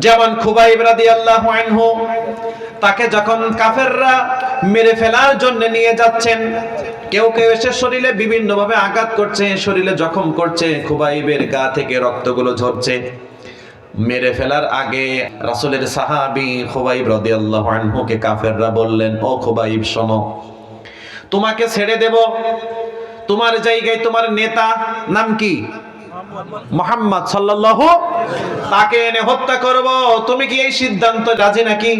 যেমন খুবাইব রাদিয়াল্লাহু আনহু, তাকে যখন কাফেররা মেরে ফেলার জন্য নিয়ে যাচ্ছেন, কেউ কেউ এসে শরীরে বিভিন্ন ভাবে আঘাত করছে, শরীরে জখম করছে, খুবাইবের গা থেকে রক্তগুলো ঝরছে। মেরে ফেলার আগে রাসূলের সাহাবী খুবাইব রাদিয়াল্লাহু আনহুকে কাফেররা বললেন, ও খুবাইব শোনো, তোমাকে ছেড়ে দেব, তোমার জায়গায় তোমার নেতা নাম কি? মুহাম্মদ সাল্লাল্লাহু, তাকে এনে হত্যা করব। তুমি কি এই সিদ্ধান্তে রাজি নাকি?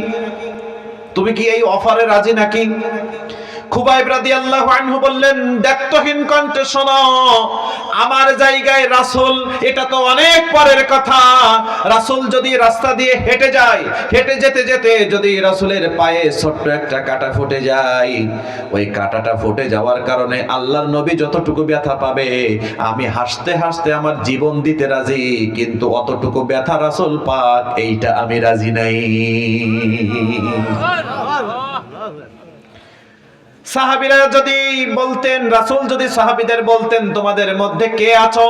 তুমি কি এই অফারে রাজি নাকি? খুবাইব রাদিয়াল্লাহু আনহু বললেন, দায়িত্বহীন কণ্ঠে শোনো, আমার জায়গায় রাসূল, এটা তো অনেক পরের কথা। রাসূল যদি রাস্তা দিয়ে হেঁটে যায়, হেঁটে যেতে যেতে যদি রাসূলের পায়ে ছোট্ট একটা কাঁটা ফুটে যায়, ওই কাঁটাটা ফুটে যাওয়ার কারণে আল্লাহর নবী যতটুকু ব্যথা পাবে, আমি হাসতে হাসতে আমার জীবন দিতে রাজি, কিন্তু অতটুকু ব্যথা রাসূল পাক এইটা আমি রাজি নাই। সাহাবীরা যদি বলতেন, রাসূল যদি সাহাবীদের বলতেন, তোমাদের মধ্যে কে আছো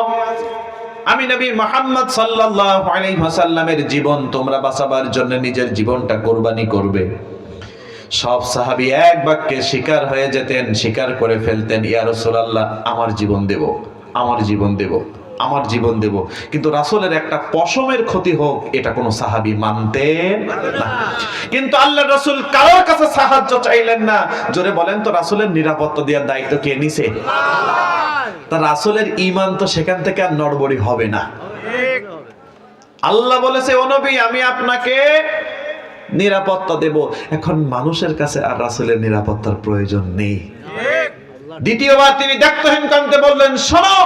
আমি নবী মুহাম্মদ সাল্লাল্লাহু আলাইহি ওয়াসাল্লামের জীবন তোমরা বাঁচাবার জন্য নিজের জীবনটা কুরবানি করবে, সব সাহাবী এক বাক্যে স্বীকার হয়ে যেতেন, স্বীকার করে ফেলতেন, ইয়া রাসূলুল্লাহ আমার জীবন দেব, আমার জীবন দেব, আমার জীবন দেব। কিন্তু রাসূলের একটা পশমের ক্ষতি হোক এটা কোনো সাহাবী মানতেন না। কিন্তু আল্লাহর রাসূল কারোর কাছে সাহায্য চাইলেন না। জোরে বলেন তো, রাসূলের নিরাপত্তা দেওয়ার দায়িত্ব কে নিছে? তা রাসূলের ঈমান তো সেখান থেকে আর নড়বড়ি হবে না। আল্লাহ বলেছে, ও নবী আমি আপনাকে নিরাপত্তা দেব। এখন মানুষের কাছে আর রাসূলের নিরাপত্তার প্রয়োজন নেই। দ্বিতীয়বার তিনি দায়িত্বহীন কণ্ঠে বললেন, শোনো,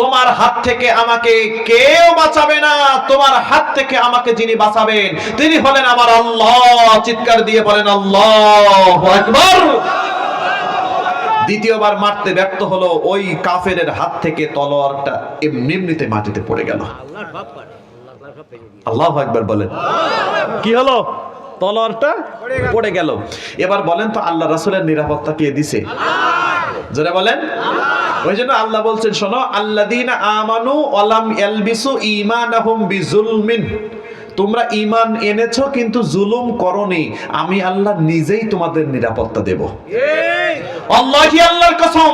তোমার হাত থেকে আমাকে কেউ বাঁচাবে না, তোমার হাত থেকে আমাকে যিনি বাঁচাবেন তিনি হলেন আমার আল্লাহ। চিৎকার দিয়ে বলেন আল্লাহু আকবার। দ্বিতীয়বার মারতে ব্যর্থ হলো, ওই কাফেরের হাত থেকে তলোয়ারটা এমনিতে মাটিতে পড়ে গেল। আল্লাহু আকবার বলেন। কি হলো? তলোয়ারটা পড়ে গেল। এবার বলেন তো, আল্লাহ রাসূলের নিরাপত্তা কে দিছে? যারা বলেন, ওই জন্য আল্লাহ বলছেন, শোনো, আল্লাযীনা আমানু ওয়া লাম ইয়ালবিসু ঈমানাহুম বিজুলমিন, তোমরা ঈমান এনেছো কিন্তু জুলুম করনি, আমি আল্লাহ নিজেই তোমাদের নিরাপত্তা দেব। আল্লাহি, আল্লাহর কসম,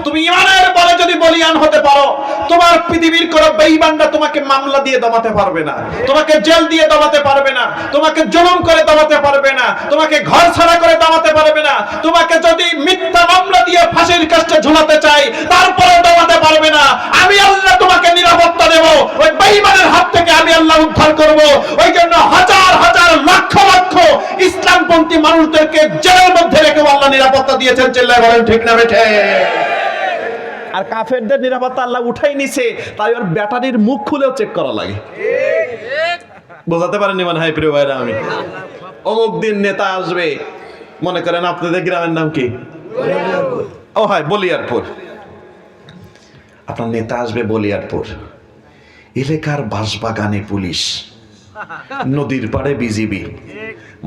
তুমি ঈমানের বলে যদি বলিয়ান হতে পারো, তোমার পৃথিবীর কোন বেঈমানরা তোমাকে মামলা দিয়ে দমাতে পারবে না, তোমাকে জেল দিয়ে দমাতে পারবে না, তোমাকে জুলুম করে দমাতে পারবে না, তোমাকে ঘর ছাড়া করে দমাতে পারবে না, তোমাকে যদি মিথ্যা মামলা দিয়ে ফাঁসির কাস্টে ঝুলাতে চাই তারপরে দমাতে পারবে না। আমি আল্লাহ তোমাকে নিরাপত্তা দেব, ওই বেঈমানের হাত থেকে আমি আল্লাহ উদ্ধার করব। ওই জন্য হাজার হাজার লক্ষ লক্ষ ইসলামপন্থী মানুষদেরকে জেলের মধ্যে রেখে আল্লাহ নিরাপত্তা দিয়েছেন। চিল্লায় বলেন ঠিক না বেঠে? আর কাফেরদের নিরাপত্তা আল্লাহ উঠাই নিছে, তাই ওর ব্যাটারির মুখ খুলেও চেক করা লাগে। বোঝাতে পারেননি মনে হয় প্রিয় ভাইরা? আমি অমুক দিন নেতা আসবে, মনে করেন আপনাদের গ্রামের নাম কি? ও হয় বলিয়ারপুর। আপনার নেতা আসবে বলিয়ারপুর, এলাকার বাঁশবাগানে পুলিশ, নদীর পাড়ে বিজিবি,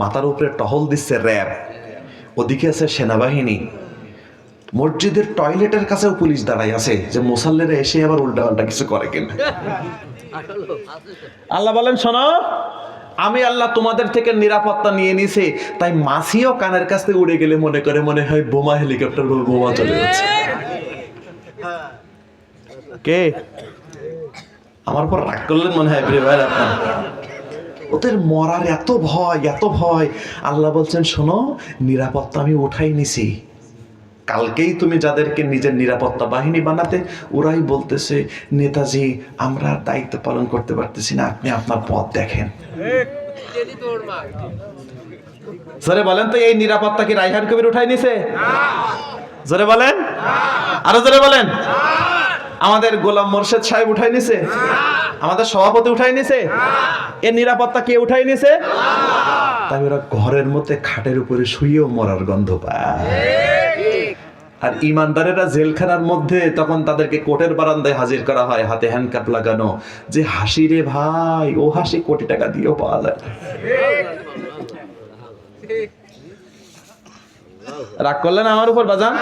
মাথার উপরে টহল দিচ্ছে র্যাব, ওদিকে আছে সেনাবাহিনী, মসজিদের টয়লেটের কাছেও পুলিশ দাঁড়াই আছে, যে মুসাল্লিরা এসে আবার উল্টা পাল্টা কিছু করে কিনা। আল্লাহ বলেন, শোনো, আমি আল্লাহ তোমাদের থেকে নিরাপত্তা নিয়ে নিছে, তাই মাছিও কানের কাছ থেকে উড়ে গেলে মনে করে মনে হয় বোমা, হেলিকপ্টার বোমা চলে যাচ্ছে। কে আমার উপর রাগ করলেন মনে হয় প্রিয় ভাই? আপনার ওদের মরার এত ভয়, এত ভয়। আল্লাহ বলছেন, শোনো, নিরাপত্তা আমি উঠাই নিছি। কালকেই তুমি যাদেরকে নিজের নিরাপত্তা বাহিনী বানাতে, ওরাই বলতেছে, নেতাজি আমরা দায়িত্ব পালন করতে পারতেছি না, আপনি আপনার পথ দেখেন। জোরে বলেন তো, এই নিরাপত্তা কি রায়হান কবির উঠাই নিছে? জোরে বলেন, আরো জোরে বলেন। আমাদের গোলাম মোর্শেদ সাহেব উঠাই নিছে? আমাদের সভাপতি উঠাই নিছে? এর নিরাপত্তা কে উঠাই নিছে? তাই ওরা ঘরের মধ্যে খাটের উপরে শুয়েও মরার গন্ধ পায়। আর ইমানদারেরা জেলখানার মধ্যে, তখন তাদেরকে কোর্টের বারান্দায় হাজির করা হয়, হাতে হ্যান্ডকাপ লাগানো, যে হাসি রে ভাই, ও হাসি কোটি টাকা দিয়েও পাওয়া যায়। রাগ করলেন আমার উপর বাজান?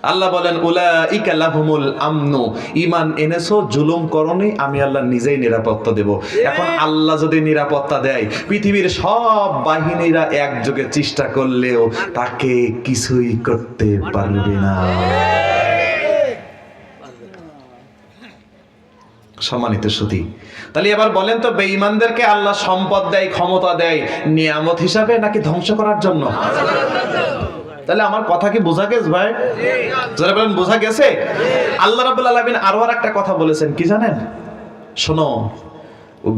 আল্লাহ বলেন উলাইকা লাহুমুল আমনু, ঈমান এনেছো, জুলুম করনি, আমি আল্লাহ নিজেই নিরাপত্তা দেব। এখন আল্লাহ যদি নিরাপত্তা দেয়, পৃথিবীর সব বাহিনীরা একযোগে চেষ্টা করলেও তাকে কিছুই করতে পারবে না। সম্মানিত সুধী, তাহলে এবার বলেন তো, বেঈমানদেরকে আল্লাহ সম্পদ দেয়, ক্ষমতা দেয় নিয়ামত হিসাবে নাকি ধ্বংস করার জন্য? তাহলে আমার কথা কি বোঝা গেছে ভাই? যারা বলেন বোঝা গেছে। আল্লাহ রাব্বুল আলামিন আরো একটা কথা বলেছেন, কি জানেন? শোনো,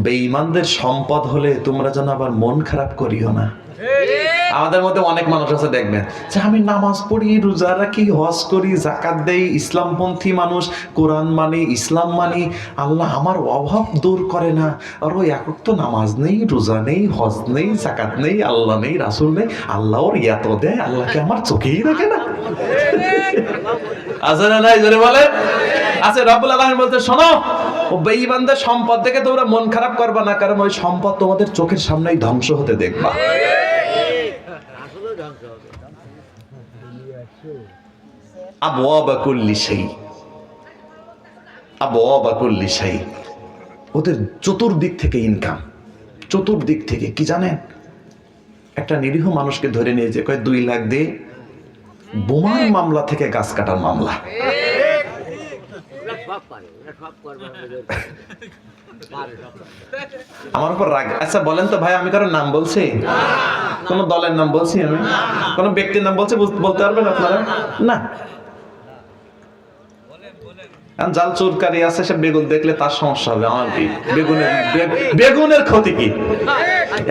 বেঈমানদের সম্পদ হলে তোমরা যেন আবার মন খারাপ করিও না। আমাদের মধ্যে অনেক মানুষ আছে, দেখবেন যে আমি নামাজ পড়ি, রোজা রাখি, হজ করি, যাকাত দেই, ইসলামপন্থী মানুষ, কোরআন মানি, ইসলাম মানি, আল্লাহ আমার অভাব দূর করে না। আর ওই একক তো নামাজ নেই, রোজা নেই, হজ নেই, যাকাত নেই, আল্লাহ নেই, রাসূল নেই, আল্লাহ ওর এত দেয়, আল্লাহকে আমার চোখেই দেখে না। আছে না নাই জোরে বলেন? আছে। রব্বুল আলামিন বলতে, শোনো, ও বেঈমানদের সম্পদ দেখে তোমরা মন খারাপ করবা না, কারণ ওই সম্পদ তোমাদের চোখের সামনেই ধ্বংস হতে দেখবা। আবওয়াবা কুল্লি শাই, আবওয়াবা কুল্লি শাই, ওদের চতুর্দিক থেকে ইনকাম, চতুর্দিক থেকে। কি জানেন? একটা নিরীহ মানুষকে ধরে নিয়ে যে কয় 2 লাখ দিয়ে বোমার মামলা থেকে গাছ কাটার মামলা। আমার উপর রাগ। আচ্ছা বলেন তো ভাই, আমি কারোর নাম বলছি? কোন দলের নাম বলছি? আমি কোন ব্যক্তির নাম বলছি? বলতে পারবেন আপনারা? না। জাল চুরকারি আছে, সে বেগুন দেখলে তার সমস্যা হবে, আমার কি? বেগুনের ক্ষতি কি?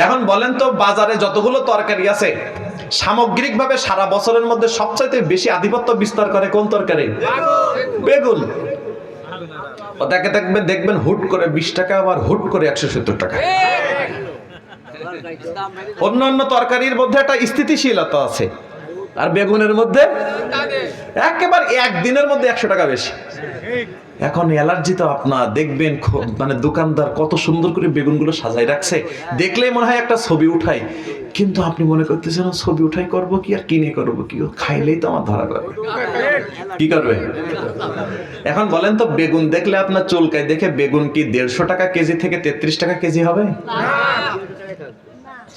এখন বলেন তো, বাজারে যতগুলো তরকারি আছে, সামগ্রিকভাবে সারা বছরের মধ্যে সবচাইতে বেশি আধিপত্য বিস্তার করে কোন তরকারি? বেগুন। ওটাকে দেখবেন হুট করে 20 টাকা, আবার হুট করে 170 টাকা। অন্যান্য তরকারির মধ্যে একটা স্থিতিশীলতা আছে, আর বেগুনের মধ্যে একেবারে একদিনের মধ্যে 100 টাকা বেশি। এখন অ্যালার্জি তো আপনার দেখবেন, মানে দোকানদার কত সুন্দর করে বেগুনগুলো সাজাই রাখছে, দেখলেই মনে হয় একটা ছবি উঠাই, কিন্তু আপনি মনে করতেছেন ছবি উঠাই করব কি, আর কিনে করব কি? খাইলেই তো আমার ধরা পড়বে। কি করবে? এখন বলেন তো, বেগুন দেখলে আপনার চুলকায় দেখে বেগুন কি 150 টাকা কেজি থেকে 33 টাকা কেজি হবে?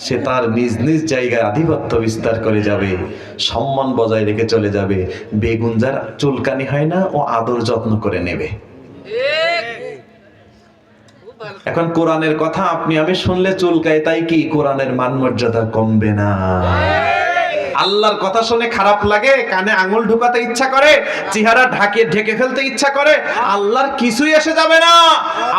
সে তার নিজ নিজ জায়গায় আধিপত্য বিস্তার করে যাবে, সম্মান বজায় রেখে চলে যাবে। বেগুন যার চুলকানি হয় না, ও আদর যত্ন করে নেবে। এখন কোরআনের কথা আপনি আমি শুনলে চুলকায়, তাই কি কোরআনের মান মর্যাদা কমবে না? আল্লাহর কথা শুনে খারাপ লাগে, কানে আঙুল ঢুকাতে ইচ্ছা করে, চেহারা ঢেকে ফেলতে ইচ্ছা করে, আল্লাহর কিছুই এসে যাবে না।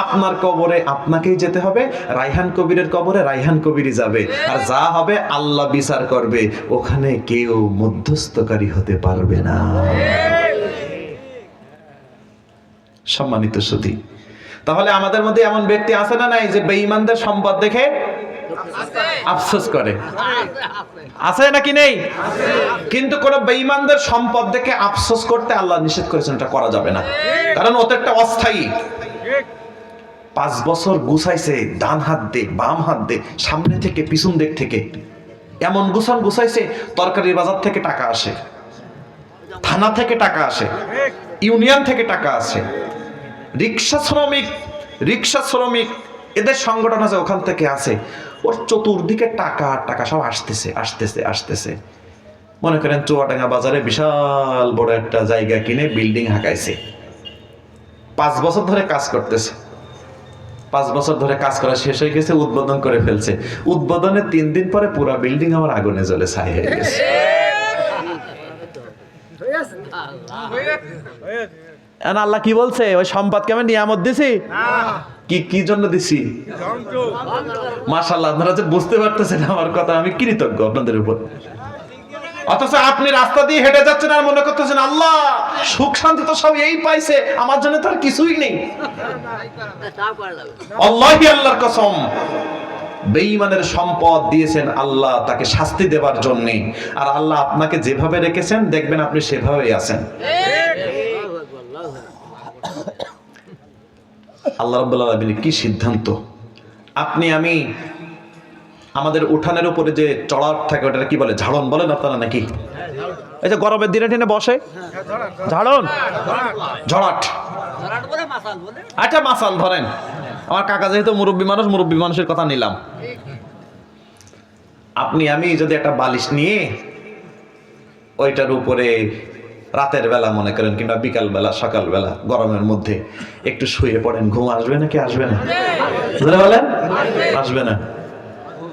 আপনার কবরে আপনাকেই যেতে হবে, রায়হান কবিরের কবরে রায়হান কবিরই যাবে, আর যা হবে আল্লাহ বিচার করবে, ওখানে কেউ মধ্যস্থকারী হতে পারবে না। সম্মানিত সুধী, তাহলে আমাদের মধ্যে এমন ব্যক্তি আছে না নাই যে বেঈমানদের সম্পদ দেখে আফসোস করে? আছে নাকি নেই? কিন্তু কোন বেঈমানদের সম্পদ দেখে আফসোস করতে আল্লাহ নিষেধ করেছেন, এটা করা যাবে না, কারণ ওটা একটা অস্থায়ী। 5 বছর গুছাইছে, ডান হাত দিয়ে বাম হাত দিয়ে, সামনে থেকে পিছন দিক থেকে, এমন গুছাইছে, তরকারির বাজার থেকে টাকা আসে, থানা থেকে টাকা আসে, ইউনিয়ন থেকে টাকা আসে, রিক্সা শ্রমিক এদের সংগঠন আছে, ওখান থেকে আছে। ওর চতুর্দিকে টাকা টাকা সব আসতেছে। মনে করেন চুয়াডাঙ্গা বাজারে বিশাল বড় একটা জায়গা কিনে বিল্ডিং হাঁকাইছে, 5 বছর ধরে কাজ করতেছে। 5 বছর ধরে কাজ করা শেষ হয়ে গেছে, উদ্বোধন করে ফেলছে। উদ্বোধনের 3 দিন পরে পুরো বিল্ডিং আমার আগুনে জ্বলে ছাই হয়ে গেছে। আল্লাহ কি বলছে? ওই সম্পদকে আমি নিয়ামত দিছি। কি জন্য দিছি? মাশাআল্লাহ, আপনারা যে বুঝতে পারতেছেন আমার কথা, আমি কৃতজ্ঞ আপনাদের উপর। অথচ আপনি রাস্তা দিয়ে হেঁটে যাচ্ছেন আর মনে করতেছেন আল্লাহ সুখ শান্তি তো সব এই পাইছে, আমার জন্য তো আর কিছুই নেই। আল্লাহি আল্লাহর কসম, বেঈমানের সম্পদ দিয়েছেন আল্লাহ তাকে শাস্তি দেবার জন্য, আর আল্লাহ আপনাকে যেভাবে রেখেছেন দেখবেন আপনি সেভাবেই আছেন। আল্লাহ রাব্বুল আলামিনের কি সিদ্ধান্ত! আপনি আমি আমাদের উঠানের উপরে যে চড়ার থাকে, ওটা কি বলে? ঝাড়ন বলেন আপনারা নাকি? এই যে গরমের দিনে টেনে বসে ঝাড়ন ঝড়াট, আচ্ছা মাসাল ধরেন। আমার কাকা যেহেতু মুরব্বী মানুষের কথা নিলাম। আপনি আমি যদি একটা বালিশ নিয়ে ওইটার উপরে রাতের বেলা মনে করেন কিংবা বিকাল বেলা সকাল বেলা গরমের মধ্যে একটু শুয়ে পড়েন, ঘুম আসবে নাকি আসবে না? বলেন আসবে না।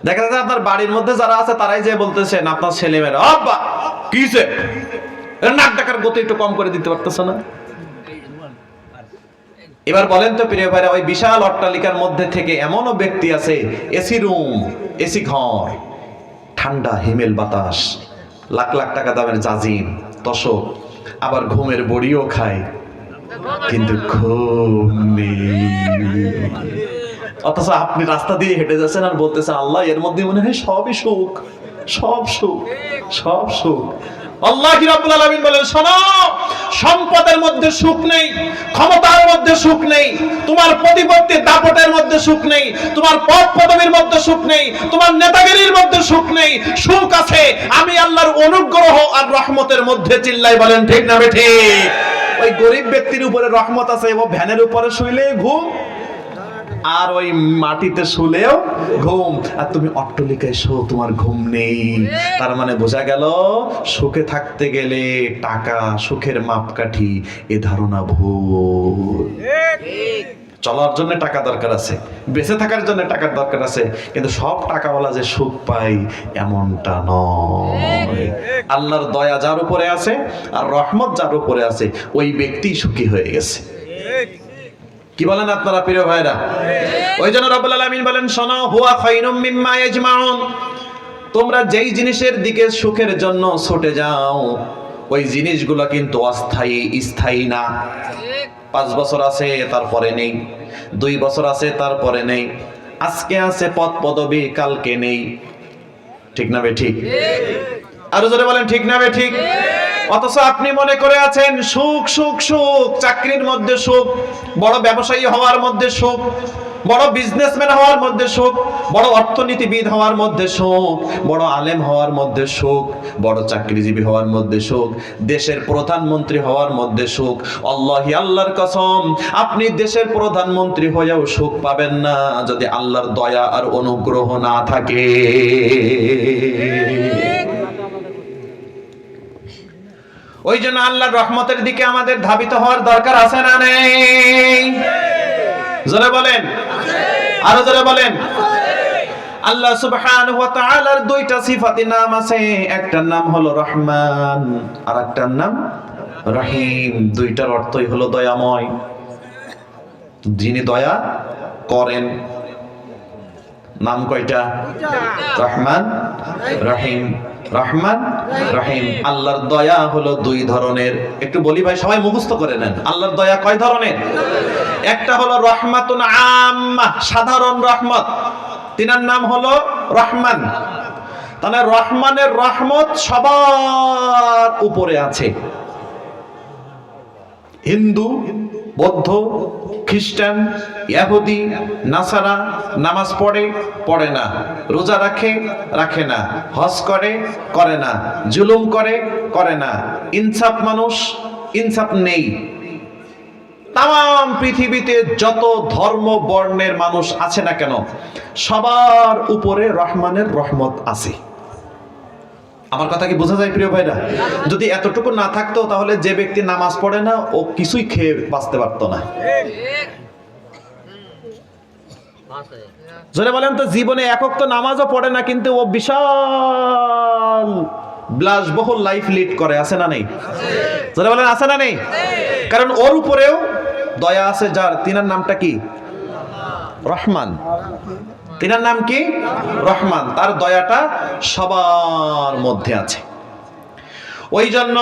দেখা যাচ্ছে আপনার বাড়ির মধ্যে যারা আছে তারাই যে বলতেছেন আপনার ছেলে মেয়েরা, আব্বা কিছে নাক ডাকার গতি একটু কম করে দিতে পারতেছে না। এবার বলেন তো প্রিয় ভাইরা, ওই বিশাল অট্টালিকার মধ্যে থেকে এমনও ব্যক্তি আছে এসি রুম, এসি ঘর, ঠান্ডা হিমেল বাতাস, লাখ লাখ টাকা দামের জাজিম তশক, আবার ঘুমের বড়িও খায়, কিন্তু ঘুম নেই। অথচ আপনি রাস্তা দিয়ে হেঁটে যাচ্ছেন আর বলতেছেন আল্লাহ এর মধ্যে মনে হয় সবই সুখ, সব সুখ, সব সুখ। আল্লাহ রাব্বুল আলামিন বলেন, শোনো, সম্পদের মধ্যে সুখ নেই, ক্ষমতার মধ্যে সুখ নেই, তোমার প্রতিপত্তির দাপটের মধ্যে সুখ নেই, তোমার পদ পদবীর মধ্যে সুখ নেই, তোমার নেতাগিরির মধ্যে সুখ নেই। সুখ আছে আমি আল্লাহর অনুগ্রহ আর রহমতের মধ্যে। চিল্লাই বলেন ঠিক না ঠিক? ওই গরিব ব্যক্তির উপরে রহমত আছে, ও ভ্যানের উপরে শুইলে ঘুম, আর ওই মাটিতে শুলেও ঘুম, আর তুমি অট্টালিকায় শো তোমার ঘুম নেই। তার মানে বোঝা গেল সুখে থাকতে গেলে টাকা সুখের মাপকাঠি, এ ধারণা ভুল। চলার জন্য টাকা দরকার আছে, বেঁচে থাকার জন্য টাকার দরকার আছে, কিন্তু সব টাকাওয়ালা যে সুখ পাই এমনটা নয়। আল্লাহর দয়া যার উপরে আছে আর রহমত যার উপরে আছে ওই ব্যক্তি সুখী হয়ে গেছে। কি বলেন আপনারা প্রিয় ভাইরা? ওই জন্য রব্বুল আলামিন বলেন, শোনো, হুয়া খায়রুম মিম্মা ইয়াজমাউন, তোমরা যেই জিনিসের দিকে সুখের জন্য ছুটে যাও ওই জিনিসগুলো কিন্তু অস্থায়ী, স্থায়ী না। 5 বছর আছে তারপরে নেই, 2 বছর আছে তারপরে নেই, আজকে আছে পদ পদবী কালকে নেই। ঠিক না বে ঠিক? আরো জোরে বলেন ঠিক না বে ঠিক? অথচ আপনি মনে করে আছেন সুখ সুখ সুখ, চাকরির মধ্যে সুখ, বড় ব্যবসায়ী হওয়ার মধ্যে সুখ, বড় বিজনেসম্যান হওয়ার মধ্যে সুখ, বড় অর্থনীতিবিদ হওয়ার মধ্যে সুখ, বড় আলেম হওয়ার মধ্যে সুখ, বড় চাকরিজীবী হওয়ার মধ্যে সুখ, দেশের প্রধানমন্ত্রী হওয়ার মধ্যে সুখ। আল্লাহি, আল্লাহর কসম, আপনি দেশের প্রধানমন্ত্রী হয়েও সুখ পাবেন না যদি আল্লাহর দয়া আর অনুগ্রহ না থাকে। ওই জন্য আল্লাহর রহমতের দিকে আমাদের ধাবিত হওয়ার দরকার আছে না নেই? জোরে বলেন, আরো জোরে বলেন। আল্লাহ সুবহানাহু ওয়া তাআলার 2টা সিফাতি নাম আছে, একটার নাম হলো রহমান আর একটার নাম রহিম। 2টার অর্থই হলো দয়াময়, যিনি দয়া করেন। নাম কয়টা? রহমান রহিম। রহমান রহিম। আল্লাহর দয়া হলো 2 ধরনের। একটু বলি ভাই, সবাই মুখস্থ করে নেন। আল্লাহর দয়া কয় ধরনের? একটা হলো রহমাতুন আম্মা, সাধারণ রহমত, তিনার নাম হলো রহমান। তাহলে রহমানের রহমত সবার উপরে আছে। হিন্দু, বৌদ্ধ, খ্রিস্টান, ইহুদি, নাসারা নামাজ পড়ে, পড়ে না, রোজা রাখে, রাখে না, হজ করে, করে না, জুলুম করে, করে না, ইনসাফ মানুষ, ইনসাফ নেই। তাম পৃথিবীতে যত ধর্ম বর্ণের মানুষ আছে না কেন, সবার উপরে রহমানের রহমত আছে। আমার কথা কি বোঝা যায় প্রিয় ভাইরা? যদি এতটুকু না থাকতো তাহলে যে ব্যক্তি নামাজ পড়ে না ও কিছুই খেয়ে বাঁচতে পারতো না। জোরে বলেন তো, জীবনে একক তো নামাজও পড়ে না কিন্তু ও বিশাল বিলাসবহুল লাইফ লিড করে, আছে না নেই? জোরে বলেন আছে না নেই? কারণ ওর উপরেও দয়া আছে যার, তিনার নামটা কি? রহমান। তিনার নাম কি? রহমান। তার দয়াটা সবার মধ্যে আছে। ওই জন্য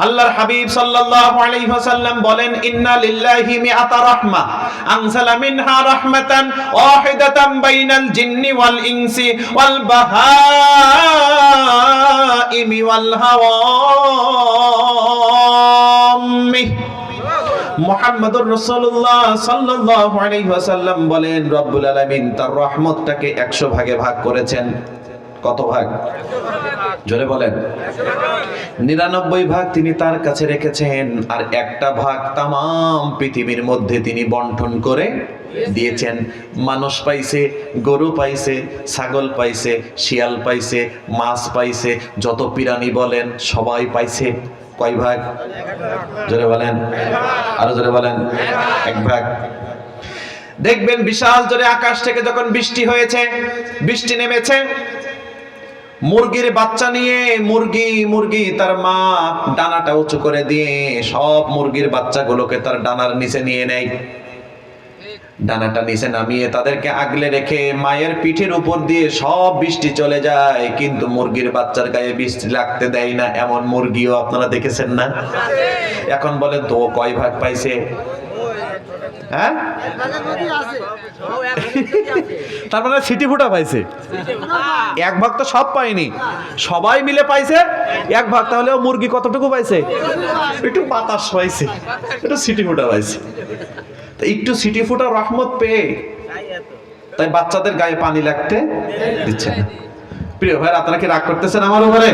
আল্লাহর হাবিব সাল্লাল্লাহু আলাইহি ওয়াসাল্লাম বলেন, ইন্না লিল্লাহি মিআতা রাহমা আনজালা মিনহা রাহমাতান ওয়াহিদাতান বাইনাল জিন্নি ওয়াল ইনসি ওয়াল বাহাইমি ওয়াল হাওয়ামি। মুহাম্মদুর রাসূলুল্লাহ সাল্লাল্লাহু আলাইহি ওয়াসাল্লাম বলেন, রব্বুল আলামিন তার রহমতটাকে 100 ভাগে ভাগ করেছেন। কত ভাগ? জোরে বলেন। 99 ভাগ তিনি তার কাছে রেখেছেন, আর একটা ভাগ তামাম পৃথিবীর মধ্যে তিনি বন্টন করে দিয়েছেন। মানুষ পাইছে, গরু পাইছে, ছাগল পাইছে, শিয়াল পাইছে, মাছ পাইছে, যত প্রাণী বলেন সবাই পাইছে। কয় ভাগ? জোরে বলেন, আরো জোরে বলেন। 1 ভাগ। দেখবেন বিশাল জোরে আকাশ থেকে যখন বৃষ্টি হয়েছে, বৃষ্টি নেমেছে, মুরগির বাচ্চা নিয়ে মুরগি তার মা ডানাটা উঁচু করে দিয়ে সব মুরগির বাচ্চাগুলোকে তার ডানার নিচে নিয়ে নেয়। ডানাটা নিচে নামিয়ে তাদেরকে আগলে রেখে মায়ের পিঠের উপর দিয়ে সব বৃষ্টি চলে যায়, কিন্তু মুরগির বাচ্চার গায়ে বৃষ্টি লাগতে দেয় না। এমন মুরগিও আপনারা দেখেছেন না? এখন বলেন তো কয় ভাগ পাইছে? হ্যাঁ, তার মানে সিটি ফুটা পাইছে। 1 ভাগ তো সব পায়নি, সবাই মিলে পাইছে 1 ভাগ। তাহলে মুরগি কতটুকু পাইছে? একটু বাতাস পাইছে, একটু সিটি ফুটা পাইছে। একটু সিটি ফুটা রহমত পেয়ে তাই বাচ্চাদের গায়ে পানি লাগতে দিচ্ছে না। প্রিয় ভাই, আপনারা কি রাগ করতেছেন আমার উপরে?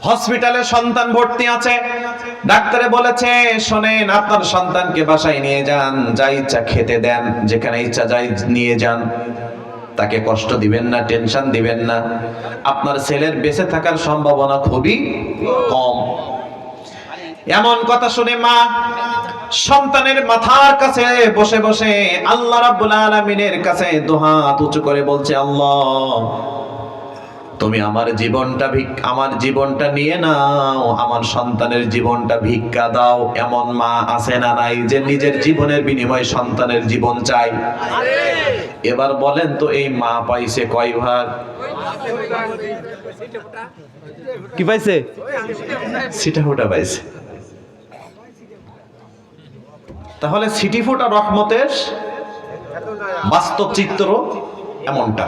হসপিটালে সন্তান ভর্তি আছে, ডাক্তারে বলেছে শোনেন আপনার সন্তানকে বাসায় নিয়ে যান, যা ইচ্ছা খেতে দেন, যেখানে ইচ্ছা যাই নিয়ে যান, তাকে কষ্ট দিবেন না, টেনশন দিবেন না, আপনার ছেলের বেঁচে থাকার সম্ভাবনা খুবই কম। এমন কথা শুনে মা সন্তানের মাথার কাছে বসে বসে আল্লাহ রাব্বুল আলামিনের কাছে দুহাত উঁচু করে বলছে, আল্লাহ তুমি আমার জীবনটা নিয়ে নাও, আমার সন্তানের জীবনটা ভিক্ষা দাও। এমন মা আছে না নাই যে নিজের জীবনের বিনিময়ে সন্তানের জীবন চাই? এবার বলেন তো এই মা পাইছে কয় ভাগ? কি পাইছে? সিটা ফুটা পাইছে। তাহলে সিটি ফুটা রহমতের বাস্তব চিত্র এমনটা,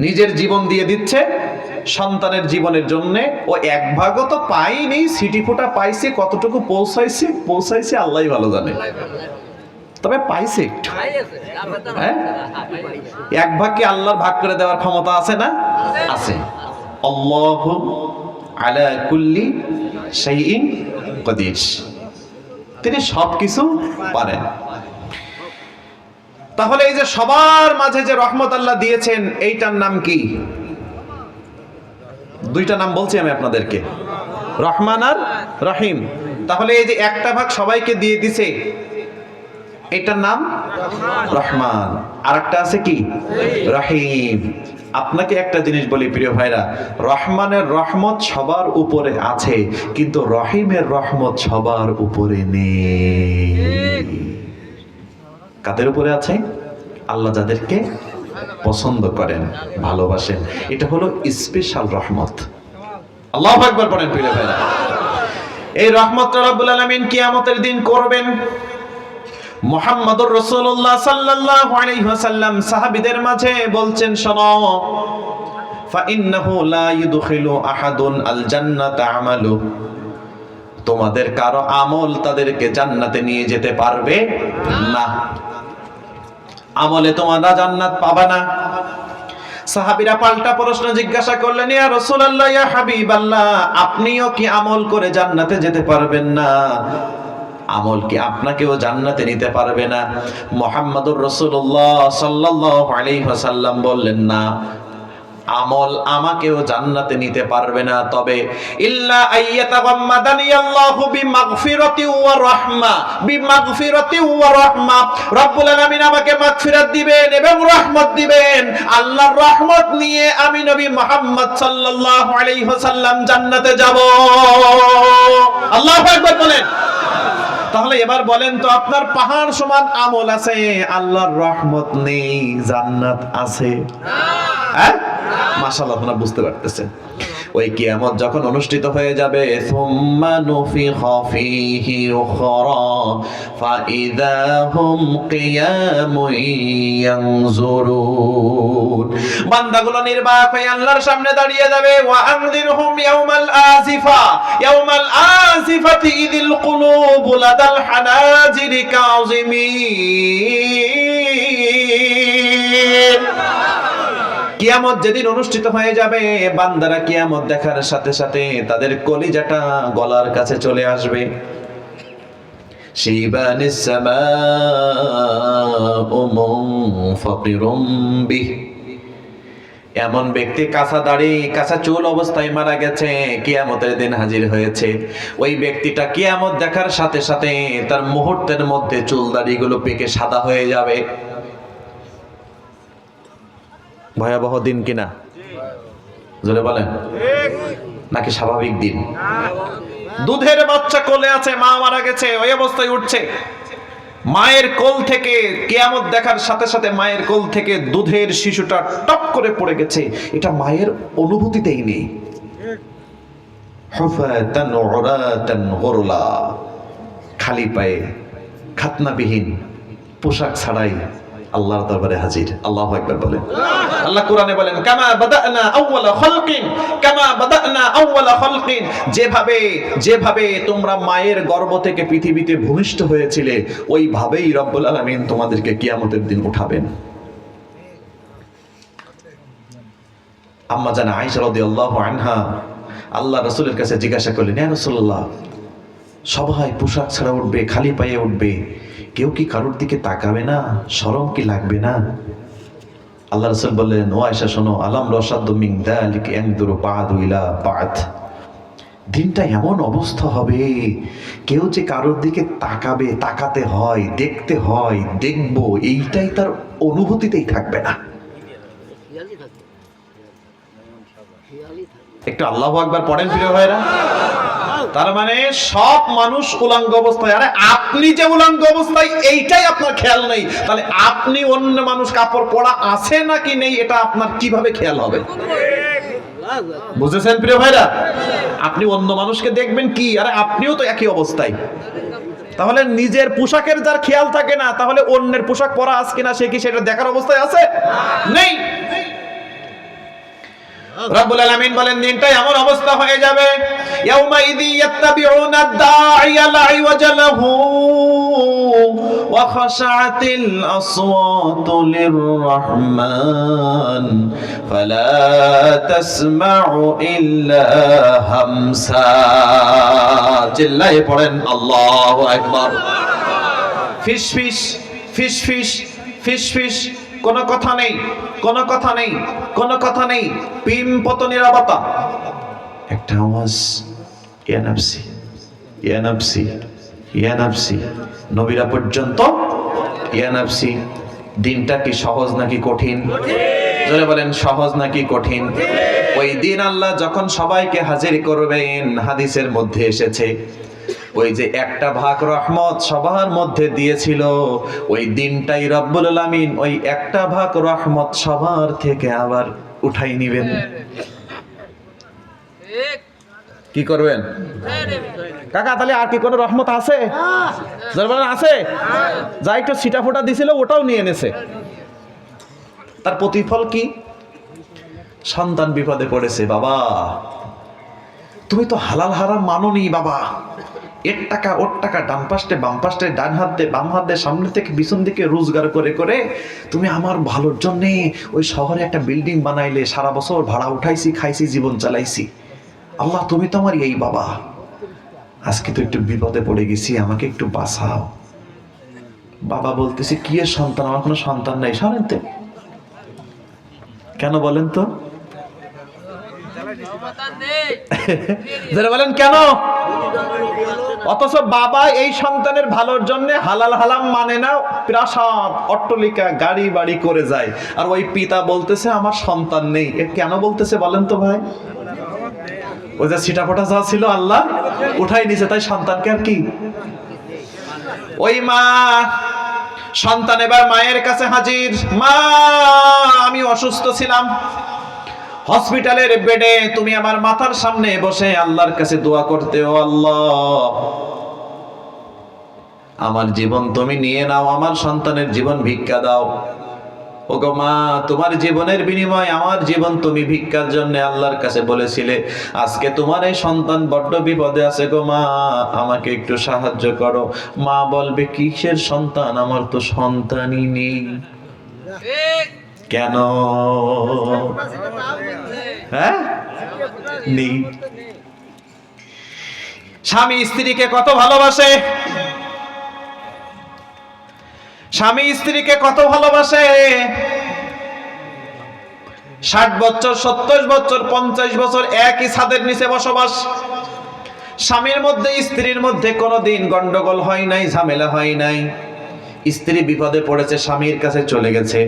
নিজের জীবন দিয়ে দিচ্ছে সন্তানের জীবনের জন্য। ও 1 ভাগও তো পাইনি, সিটি ফুটা পাইছে। কতটুকু পৌঁছাইছে আল্লাহই ভালো জানে, তবে পাইছে একটু। হ্যাঁ, 1 ভাগ কি আল্লাহর ভাগ করে দেওয়ার ক্ষমতা আছে না? আছে। আল্লাহু আলা কুল্লি শাইইন কাদির, তিনি সবকিছু পারেন। তাহলে এই যে সবার মাঝে যে রহমত আল্লাহ দিয়েছেন, এইটার নাম কি? 2টা নাম বলছি আমি আপনাদেরকে, রহমান আর রহিম। তাহলে এই যে 1টা ভাগ সবাইকে দিয়ে দিছে, এটার নাম রহমান। আর একটা আছে কি? রহিম। আপনাকে একটা জিনিস বলি প্রিয় ভাইরা, রহমানের রহমত সবার উপরে আছে, কিন্তু রহিমের রহমত সবার উপরে নেই। কাদের উপরে আছে? আল্লাহ যাদেরকে পছন্দ করেন, ভালোবাসেন, এটা হলো স্পেশাল রহমত। আল্লাহু আকবার পড়েন প্রিয় ভাইরা। এই রহমতটা রব্বুল আলামিন কিয়ামতের দিন করবেন। মুহাম্মদুর রাসূলুল্লাহ সাল্লাল্লাহু আলাইহি ওয়াসাল্লাম সাহাবীদের মাঝে বলছেন, শোনো, ফা ইন্নাহু লা ইদখিলু আহাদুন আল জান্নাতা আমালু, তোমাদের কারো আমল তাদেরকে জান্নাতে নিয়ে যেতে পারবে না। আমলে তোমরা জান্নাত পাবে না। সাহাবীরা পাল্টা প্রশ্ন জিজ্ঞাসা করলেন, ইয়া রাসূলুল্লাহ, ইয়া হাবিবাল্লাহ, আপনিও কি আমল করে জান্নাতে যেতে পারবেন না? আমল কি আপনাকেও জান্নাতে নিতে পারবে না? মুহাম্মদুর রাসূলুল্লাহ সাল্লাল্লাহু আলাইহি ওয়াসাল্লাম বললেন, না, আমল আমাকেও জান্নাতে নিতে পারবে না, তবে ইল্লা আইয়াতাগাম্মাদানি আল্লাহু বিমাগফিরাতি ওয়া রাহমা, বিমাগফিরাতি ওয়া রাহমা, রব্বুল আলামিন আমাকে মাগফিরাত দিবেন এবং রহমত দিবেন। আল্লাহর রহমত নিয়ে আমি নবী মুহাম্মদ সাল্লাল্লাহু আলাইহি ওয়াসাল্লাম জান্নাতে যাব। আল্লাহু আকবার বলেন। তাহলে এবার বলেন তো, আপনার পাহাড় সমান আমল আছে, আল্লাহর রহমত নেই, জান্নাত আছে? হ্যাঁ, মাশাআল্লাহ, আপনারা বুঝতে পারতেছেন। ওই কিয়ামত যখন অনুষ্ঠিত হয়ে যাবে, সুম্মা নুফিখা ফীহি উখরা ফাইযা হুম কিয়ামুন ইয়ানজুরুন, বান্দাগুলো নির্বাক হয়ে আল্লাহর সামনে দাঁড়িয়ে যাবে। ওয়া আনযিরহুম ইয়াওমাল আসিফা, ইয়াওমাল আসিফাতি ইযিল কুলুবু লাদাল হানাজিরি কাযিমিন। কিয়ামত যেদিন অনুষ্ঠিত হয়ে যাবে, বান্দারা কিয়ামত দেখার সাথে সাথে তাদের কলিজাটা গলার কাছে চলে আসবে। শিবানিস সামাউ মুনফাতিরুম বিহ, এমন ব্যক্তি কাঁচা দাড়ি কাঁচা চুল অবস্থায় মারা গেছে, কিয়ামতের দিন হাজির হয়েছে। ওই ব্যক্তিটা কিয়ামত দেখার সাথে সাথে তার মুহূর্তের মধ্যে চুল দাড়িগুলো পেকে সাদা হয়ে যাবে। ভয়াবহ দিন কিনা জোরে বলেন, নাকি স্বাভাবিক দিন? দুধের বাচ্চা কোলে আছে, মা মারা গেছে, ওই অবস্থায় উঠছে, মায়ের কোল থেকে কিয়ামত দেখার সাথে সাথে মায়ের কোল থেকে দুধের শিশুটা টপ করে পড়ে গেছে, এটা মায়ের অনুভূতিতেই নেই। হুফাতান উরাতান গুরলা, খালি পায়ে খাতনাবিহীন পোশাক ছাড়াই আল্লাহর দরবারে হাজির। আল্লাহু আকবার বলেন। আল্লাহ কোরআনে বলেন, কামা বাদানা আউওয়ালা খালকিন, কামা বাদানা আউওয়ালা খালকিন, যেভাবে তোমরা মায়ের গর্ভ থেকে পৃথিবীতে ভূমিষ্ঠ হয়েছিলে, ওইভাবেই রব্বুল আলামিন তোমাদেরকে কিয়ামতের দিন উঠাবেন। আম্মা জান আয়েশা রাদিয়াল্লাহু আনহা আল্লাহ রাসূলের কাছে জিজ্ঞাসা করলেন, ইয়া রাসূলুল্লাহ, সবাই পোশাক ছাড়া উঠবে, খালি পায়ে উঠবে, কেউ কি কারোর দিকে তাকাবে না? শরম কি লাগবে না? আল্লাহ রাসূল বললেন, ও আয়েশা শোনো, আলাম রাসাদু মিন যালিকা ইয়ানদুরু বা'দু ইলা বা'দ, দিনটা এমন অবস্থা হবে, কেউ যে কারোর দিকে তাকাবে, তাকাতে হয়, দেখতে হয়, দেখবো, এইটাই তার অনুভূতিতেই থাকবে না। একটু আল্লাহু আকবার পড়েন প্রিয় ভাইরা। তার মানে সব মানুষ উলঙ্গ অবস্থায়, আরে আপনি যে উলঙ্গ অবস্থায় এইটাই আপনার খেয়াল নেই, তাহলে আপনি অন্য মানুষ কাপড় পরা আছে নাকি নেই এটা আপনার কিভাবে খেয়াল হবে? বুঝেছেন প্রিয় ভাইরা? আপনি অন্য মানুষকে দেখবেন কি, আরে আপনিও তো একই অবস্থায়। তাহলে নিজের পোশাকের যার খেয়াল থাকে না, তাহলে অন্যের পোশাক পরা আছে কিনা সে কি সেটা দেখার অবস্থায় আছে? নেই। রব্বুল আলামিন বলেন, দিনটা এমন অবস্থা হয়ে যাবে, ইয়াউমাইযি ইয়াত্তাবিউনা আদ-দাঈয়া লা ইওয়াজা লাহু ওয়া খাশাআতিল আসওয়াতু লির-রাহমান ফালা তাসমাউ ইল্লা হামসা। চিল্লায়ে পড়েন আল্লাহু আকবার। ফিস ফিস ফিস ফিস ফিস ফিস, কোনো কথা নেই, কোনো কথা নেই, কোনো কথা নেই, পিম পতনিরাবতা, একটা আওয়াজ, ইয়া নাফসি ইয়া নাফসি ইয়া নাফসি, নবীরা পর্যন্ত ইয়া নাফসি। দিনটা কি সহজ নাকি কঠিন? জোরে বলেন, সহজ নাকি কঠিন? ওই দিন আল্লাহ যখন সবাইকে হাজির করবেন, হাদিসের মধ্যে এসেছে, ওই যে একটা ভাগ রহমত সবার মধ্যে দিয়েছিল, ওই দিনটাই রব্বুল আলামিন ওই একটা ভাগ রহমত সবার থেকে আবার উঠাই নিবেন। কি করবেন কাকা? তাহলে আর কি কোনো রহমত আছে? আছে? যা একটু ছিটা ফোটা দিছিল ওটাও নিয়ে এনেছে। তার প্রতিফল কি? সন্তান বিপদে পড়েছে, বাবা তুমি তো হালাল হারাম মানোনি বাবা, এর টাকা ওর টাকা, ডান পাশে বাম পাশে, ডান হাত দিয়ে বাম হাত দিয়ে, সামনে থেকে পিছন দিকে রোজগার করে করে তুমি আমার ভালোর জন্যে ওই শহরে একটা বিল্ডিং বানাইলে, সারা বছর ভাড়া উঠাইছি, খাইছি, জীবন চালাইছি, আল্লাহ তুমি তো আমার এই বাবা, আজকে তো একটু বিপদে পড়ে গেছি, আমাকে একটু বাঁচাও। বাবা বলতেছে, কি এর সন্তান? আমার কোনো সন্তান নাই। শোনেন তো কেন বলেন তো? বলেন কেন? অথচ বাবা এই সন্তানের ভালোর জন্য হালাল হালাম মানে না, প্রাসাদ অট্টালিকা গাড়ি বাড়ি করে যায়, আর ওই পিতা বলতেছে আমার সন্তান নেই। এ কেন বলতেছে বলেন তো ভাই? ওই যে ছিটাফোটা যা ছিল আল্লাহ উঠাই নিছে, তাই সন্তানকে আর কি। ওই মা সন্তান এবার মায়ের কাছে হাজির, মা আমি অসুস্থ ছিলাম, হসপিটালের বেডে তুমি আমার মাথার সামনে বসে আল্লাহর কাছে দোয়া করতে, ও আল্লাহ আমার জীবন তুমি নিয়ে নাও, আমার সন্তানের জীবন ভিক্ষা দাও। ও গো মা, তোমার জীবনের বিনিময়ে আমার জীবন তুমি ভিক্ষার জন্য আল্লাহর কাছে বলেছিলে, আজকে তোমার এই সন্তান বড্ড বিপদে আছে গো মা, আমাকে একটু সাহায্য করো। মা বলবে, কিসের সন্তান? আমার তো সন্তানই নেই। কেন? হ্যাঁ, নেই। স্বামী স্ত্রীকে কত ভালোবাসে, স্বামী স্ত্রীকে কত ভালোবাসে। 60 বছর, 70 বছর, 50 বছর একই ছাদের নিচে বসবাস। স্বামীর মধ্যে স্ত্রীর মধ্যে কোনোদিন গন্ডগোল হয় নাই, ঝামেলা হয় নাই। স্ত্রী বিপদে পড়েছে, স্বামীর কাছে চলে গেছে।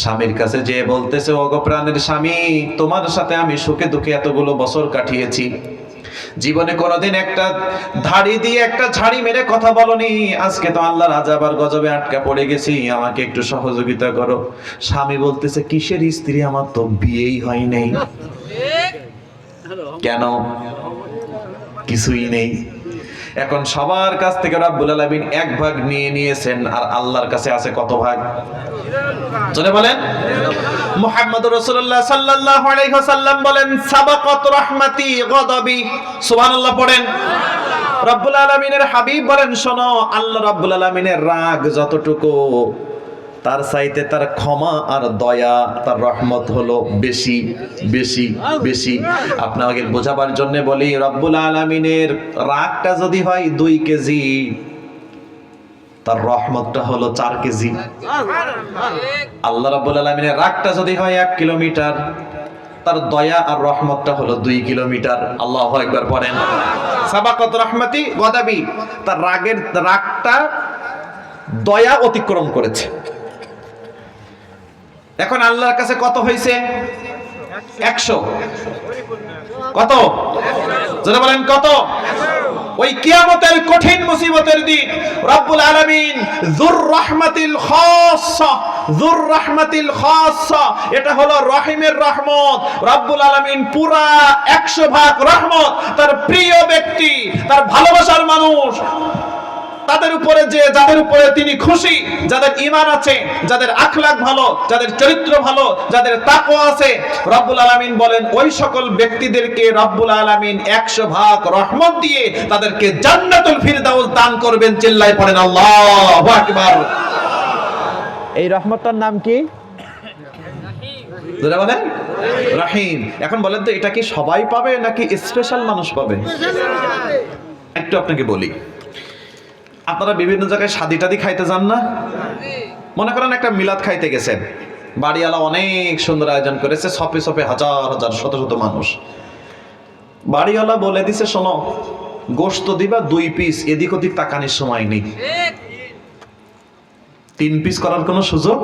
স্বামীর কাছে যে বলতেছে, ওগো প্রাণের স্বামী, তোমার সাথে আমি সুখে দুঃখে এতগুলো বছর কাটিয়েছি, জীবনে কোনোদিন একটা ধাড়ি দিয়ে একটা ঝাড়ি মেরে কথা বলনি, আজকে তো আল্লাহর আযাব আর গজবে আটকা পড়ে গেছি, আমাকে একটু সহযোগিতা করো। স্বামী বলতেছে, কিসের স্ত্রী, আমার তো বিয়েই হয় নাই। কেন? কিছুই নেই। এখন সবার কাছ থেকে রব্বুল আলামিন 1 ভাগ নিয়ে নিয়েছেন, আর আল্লাহর কাছে আছে কত ভাগ? জোরে বলেন। মুহাম্মদুর রাসূলুল্লাহ সাল্লাল্লাহু আলাইহি ওয়াসাল্লাম বলেন, সাবাকাত রাহমাতি গাদাবি। সুবহানাল্লাহ পড়েন। রব্বুল আলামিনের হাবিব বলেন, শোনো, আল্লাহ রব্বুল আলামিনের রাগ যতটুকু, তার চাইতে তার ক্ষমা আর দয়া, তার রহমত হলো বেশি বেশি বেশি। আপনাকে বোঝাবার জন্য বলি, রব্বুল আলামিনের রাগটা যদি হয় 2 কেজি, তার রহমতটা হলো 4 কেজি। আল্লাহ রাব্বুল আলামিনের রাগটা যদি হয় 1 কিলোমিটার, তার দয়া আর রহমতটা হলো 2 কিলোমিটার। আল্লাহু আকবার পড়েন। সাবাকাত রাহমাতি গাদাবি, তার রাগটা দয়া অতিক্রম করেছে। এখন আল্লাহর কাছে কত হয়েছে? 100। কত? যারা বলেন কত? ওই কিয়ামতের কঠিন মুসিবতের দিন রব্বুল আলামিন যুর রাহমাতিল খাসসা, যুর রাহমাতিল খাসসা, এটা হলো রহিমের রহমত। রব্বুল আলামিন পুরা 100 ভাগ রহমত তার প্রিয় ব্যক্তি, তার ভালোবাসার মানুষ, তাদের উপরে যাদের উপরে তিনি খুশি, যাদের ঈমান আছে, যাদের আখলাক ভালো, যাদের চরিত্র ভালো, যাদের তাকওয়া আছে, রব্বুল আলামিন বলেন ওই সকল ব্যক্তিদেরকে রব্বুল আলামিন 100 ভাগ রহমত দিয়ে তাদেরকে জান্নাতুল ফিরদাউস দান করবেন। চিল্লায় পড়েন আল্লাহু আকবার। এই রহমতটার নাম কি? যারা বলেন রহিম। এখন বলেন তো, এটা কি সবাই পাবে নাকি স্পেশাল মানুষ পাবে? একটু আপনাকে বলি, আপনারা বিভিন্ন জায়গায় শাদি টাদি খাইতে যান না? মনে করেন একটা মিলাদ খাইতে গেছেন, বাড়িওয়ালা অনেক সুন্দর আয়োজন করেছে, সপে সপে হাজার হাজার শত শত মানুষ। বাড়িওয়ালা বলে দিছে, শোনো, গোশত দিবা 2 পিস, এদিক ওদিক তাকানির সময় নেই। 3 পিস করার কোনো সুযোগ?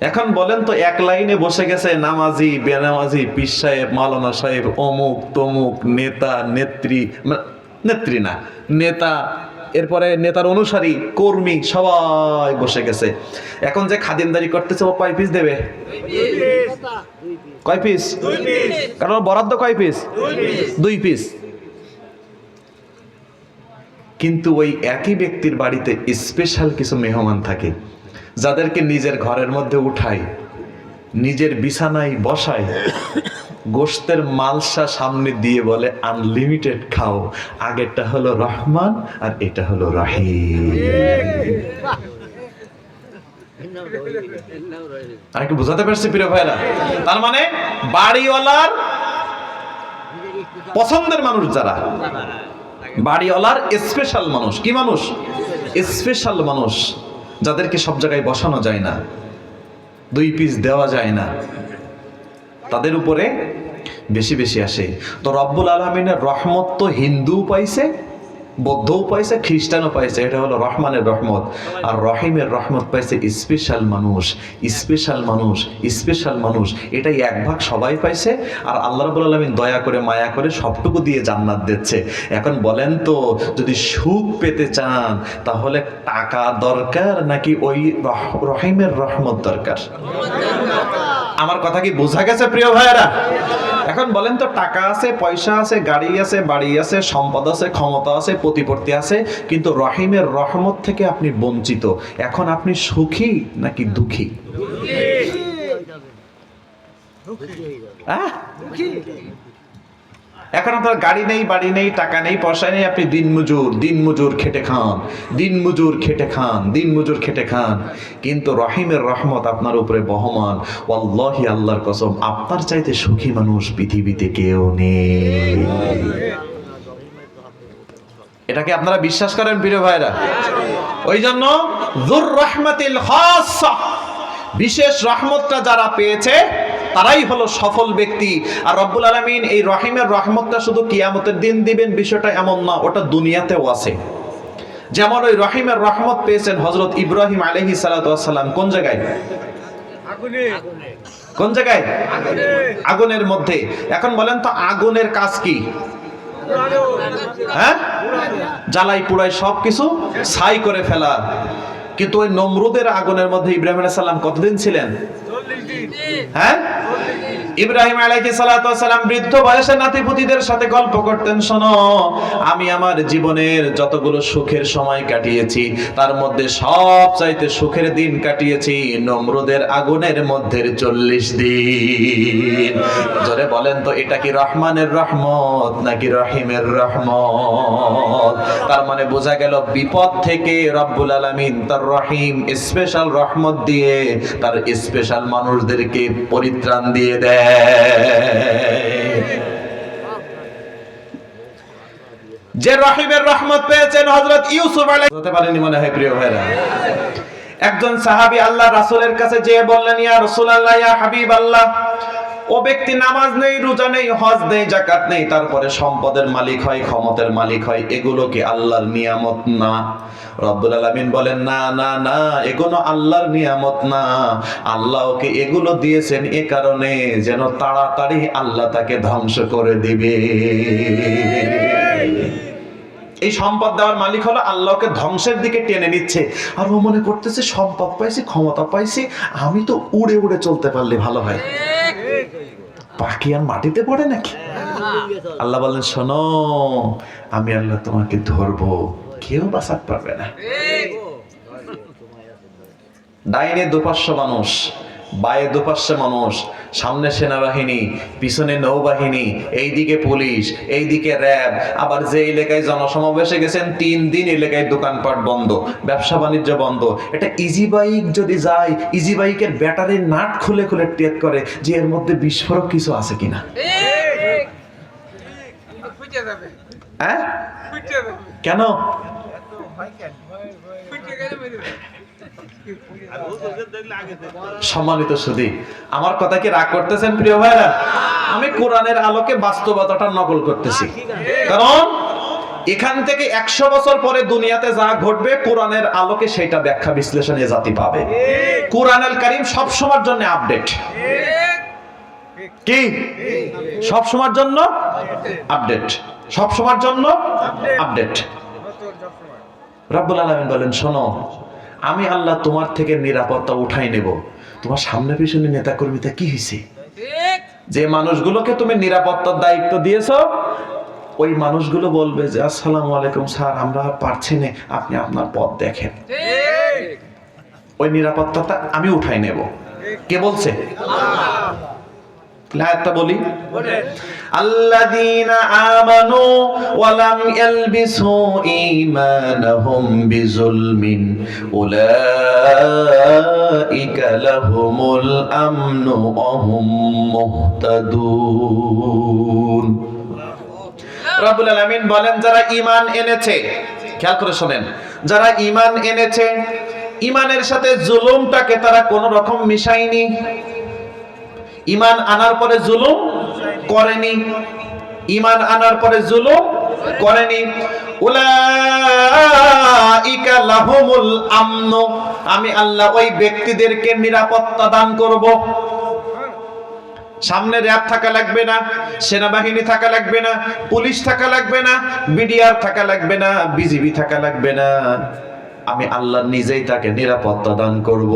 এখন বলেন তো, এক লাইনে বসে গেছে নামাজি, বেনামাজি, পীর সাহেব, মাওলানা সাহেব, অমুক তমুক, নেতা নেত্রী, নেত্রী না, নেতা, এরপরে নেতার অনুসারী, কর্মী, সবাই বসে গেছে। এখন যে খাদিমদারি করতেছে, ও কয় পিস দেবে? কয় পিস? কারণ বরাদ্দ কয় পিস? 2 পিস। কিন্তু ওই একই ব্যক্তির বাড়িতে স্পেশাল কিছু মেহমান থাকে, যাদেরকে নিজের ঘরের মধ্যে উঠায়, নিজের বিছানায় বসায়, গোশতের মালসা সামনে দিয়ে বলে আনলিমিটেড খাও। আগেরটা হলো রহমান আর এটা হলো রহিম। আর কি বুঝাতে পারছি প্রিয় ভাইরা? তার মানে বাড়িওয়ালার পছন্দের মানুষ, যারা বাড়িওয়ালার স্পেশাল মানুষ। কি মানুষ? স্পেশাল মানুষ, যাদেরকে সব জায়গায় বসানো যায় না, 2 পিস দেওয়া যায় না, তাদের উপরে বেশি বেশি আসে। তো রব্বুল আলামিনের রহমত তো হিন্দুও পাইছে, বৌদ্ধও পাইছে, খ্রিস্টানও পাইছে। এটা হলো রহমানের রহমত। আর রহিমের রহমত পাইছে স্পেশাল মানুষ, স্পেশাল মানুষ, স্পেশাল মানুষ। এটাই 1 ভাগ সবাই পাইছে। আর আল্লাহ রাব্বুল আলামিন দয়া করে মায়া করে সবটুকু দিয়ে জান্নাত দিচ্ছে। এখন বলেন তো, যদি সুখ পেতে চান তাহলে টাকা দরকার নাকি ওই রহিমের রহমত দরকার? আমার কথা কি বোঝা গেছে প্রিয় ভাইয়েরা? এখন বলেন তো, টাকা আছে, পয়সা আছে, গাড়ি আছে, বাড়ি আছে, সম্পদ আছে, ক্ষমতা আছে, প্রতিপত্তি আছে, কিন্তু রহিমের রহমত থেকে আপনি বঞ্চিত। এখন আপনি সুখী নাকি দুঃখী? এখন আপনার গাড়ি নেই, বাড়ি নেই, টাকা নেই, পয়সা নেই, আপনি দিনমজুর খেটে খান, দিনমজুর খেটে খান, দিনমজুর খেটে খান, কিন্তু রহিমের রহমত আপনার উপরে বহমান। ওয়াল্লাহি, আল্লাহর কসম, আপনার চাইতে সুখী মানুষ পৃথিবীতে কেউ নেই। এটাকে আপনারা বিশ্বাস করেন প্রিয় ভাইরা? ওই জন্য যুর রহমাতিল খাসসা, বিশেষ রহমতটা যারা পেয়েছে তারাই হলো সফল ব্যক্তি। আর রব্বুল আলামিন এই রহিমের রহমতটা শুধু কিয়ামতের দিন দিবেন বিষয়টা এমন না, ওটা দুনিয়াতেও আছে। যেমন ওই রহিমের রহমত পেয়েছেন হযরত ইব্রাহিম আলাইহিস সালাতু ওয়াস সালাম। কোন জায়গায়? আগুনে। কোন জায়গায়? আগুনের মধ্যে। এখন বলেন তো আগুনের কাজ কি? হ্যাঁ, জ্বালাই পুড়াই সবকিছু ছাই করে ফেলা। কিন্তু ওই নমরুদের আগুনের মধ্যে ইব্রাহিম আলাইহিস সালাম কতদিন ছিলেন? 40 দিন। হ্যাঁ, ইব্রাহিম আলাইহিস সালাতু ওয়াস সালাম বৃদ্ধ বয়সে নাতিপুতিদের সাথে গল্প করতেন, শোনো, আমি আমার জীবনের যতগুলো সুখের সময় কাটিয়েছি তার মধ্যে সবচাইতে সুখের দিন কাটিয়েছি নমরুদের আগুনের মধ্যে 40 দিন। জোরে বলেন তো, এটা কি রহমানের রহমত নাকি রহিমের রহমত? তার মানে বোঝা গেল বিপদ থেকে রব্বুল আলামিন তার রহিম স্পেশাল রহমত দিয়ে তার স্পেশাল মানুষদেরকে পরিত্রাণ দিয়ে দেয়। যে রহিমের রহমত পেয়েছেন হযরত ইউসুফ আলাইহিস হতে পারেনি মনে হয় প্রিয় ভাইরা। একজন সাহাবী আল্লাহ রাসূলের কাছে যেয়ে বললেন, ইয়া রাসূলুল্লাহ, ইয়া হাবিবাল্লাহ, ও ব্যক্তি নামাজ নেই, রোজা নেই, হজ নেই, যাকাত নেই, তারপরে সম্পদের মালিক হয়, ক্ষমতার মালিক হয়, এগুলো কি আল্লাহর নিয়ামত না? রব্বুল আলামিন বলেন, না না না, এগুলো আল্লাহর নিয়ামত না। আল্লাহ ওকে এগুলো দিয়েছেন এ কারণে যেন তাড়াতাড়ি আল্লাহ তাকে ধ্বংস করে দিবে। এই সম্পদ দেওয়ার মালিক হলো আল্লাহকে ধ্বংসের দিকে টেনে নিচ্ছে। আর ও মনে করতেছে সম্পদ পাইছি, ক্ষমতা পাইছি, আমি তো উড়ে উড়ে চলতে পারলে ভালো হয়। পাখি আর মাটিতে পড়ে নাকি? আল্লাহ বলেন, শোনো, আমি আল্লাহ তোমাকে ধরবো, কেউ বাঁচাতে পারবে না। ডাইনে দুপাশে মানুষ, বায়ে দুপাশে মানুষ, সামনে সেনাবাহিনী, পিছনে নৌবাহিনী, এইদিকে পুলিশ, এইদিকে র্যাব। আবার যে এলাকায় জনসমাবেশে গেছেন 3 দিন এলাকায় দোকানপাট বন্ধ, ব্যবসা বাণিজ্য বন্ধ। এটা ইজি বাইক যদি যায়, ইজি বাইকের ব্যাটারির নাট খুলে খুলে টেক করে যে এর মধ্যে বিস্ফোরক কিছু আছে কিনা। হ্যাঁ, কেন? সম্মানিত সুধী, আমার কথা কি রাগ করতেছেন প্রিয় ভাইরা? আমি কোরআনের আলোকে বাস্তবতাটা নকল করতেছি, কারণ এখান থেকে 100 বছর পরে দুনিয়াতে যা ঘটবে কোরআনের আলোকে সেটা ব্যাখ্যা বিশ্লেষণে জাতি পাবে। কোরআনুল কারীম সব সময়ের জন্য আপডেট। কি? সব সময়ের জন্য আপডেট, সব সময়ের জন্য আপডেট। রব্বুল আলামিন বলেন, শোনো, আমি আল্লাহ তোমার থেকে নিরাপত্তা উঠাই নেব। তোমার সামনে পিছনে নেতা কর্মীতে কি হয়েছে? যে মানুষগুলোকে তুমি নিরাপত্তার দায়িত্ব দিয়েছো, ওই মানুষগুলো বলবে যে আসসালামু আলাইকুম স্যার, আমরা পারছি না, আপনি আপনার পথ দেখেন। ওই নিরাপত্তাটা আমি উঠাই নেব। কে বলছে? আল্লাহ। আয়াতটা বলি, আল্লাযীনা আমানু ওয়া লাম ইয়ালবিসু ঈমানাহুম বিযুলমিন উলাইকা লাহুমুল আমনু ওয়া হুম মুহতাদুন। রব্বুল আলামিন বলেন, যারা ঈমান এনেছে, খেয়াল করে শুনেন, যারা ঈমান এনেছে, ঈমানের সাথে জুলুমটাকে তারা কোনো রকম মিশায়নি। ঈমান আনার পরে জুলুম করেনি, ঈমান আনার পরে জুলুম করেনি। উলাইকা লাহুমুল আমন, আমি আল্লাহ ওই ব্যক্তিদেরকে নিরাপত্তা দান করব। সামনে র‍্যাব থাকা লাগবে না, সেনাবাহিনী থাকা লাগবে না, পুলিশ থাকা লাগবে না, বিডিআর থাকা লাগবে না, বিজিবি থাকা লাগবে না। আমি আল্লাহ নিজেই তাকে নিরাপত্তা দান করব।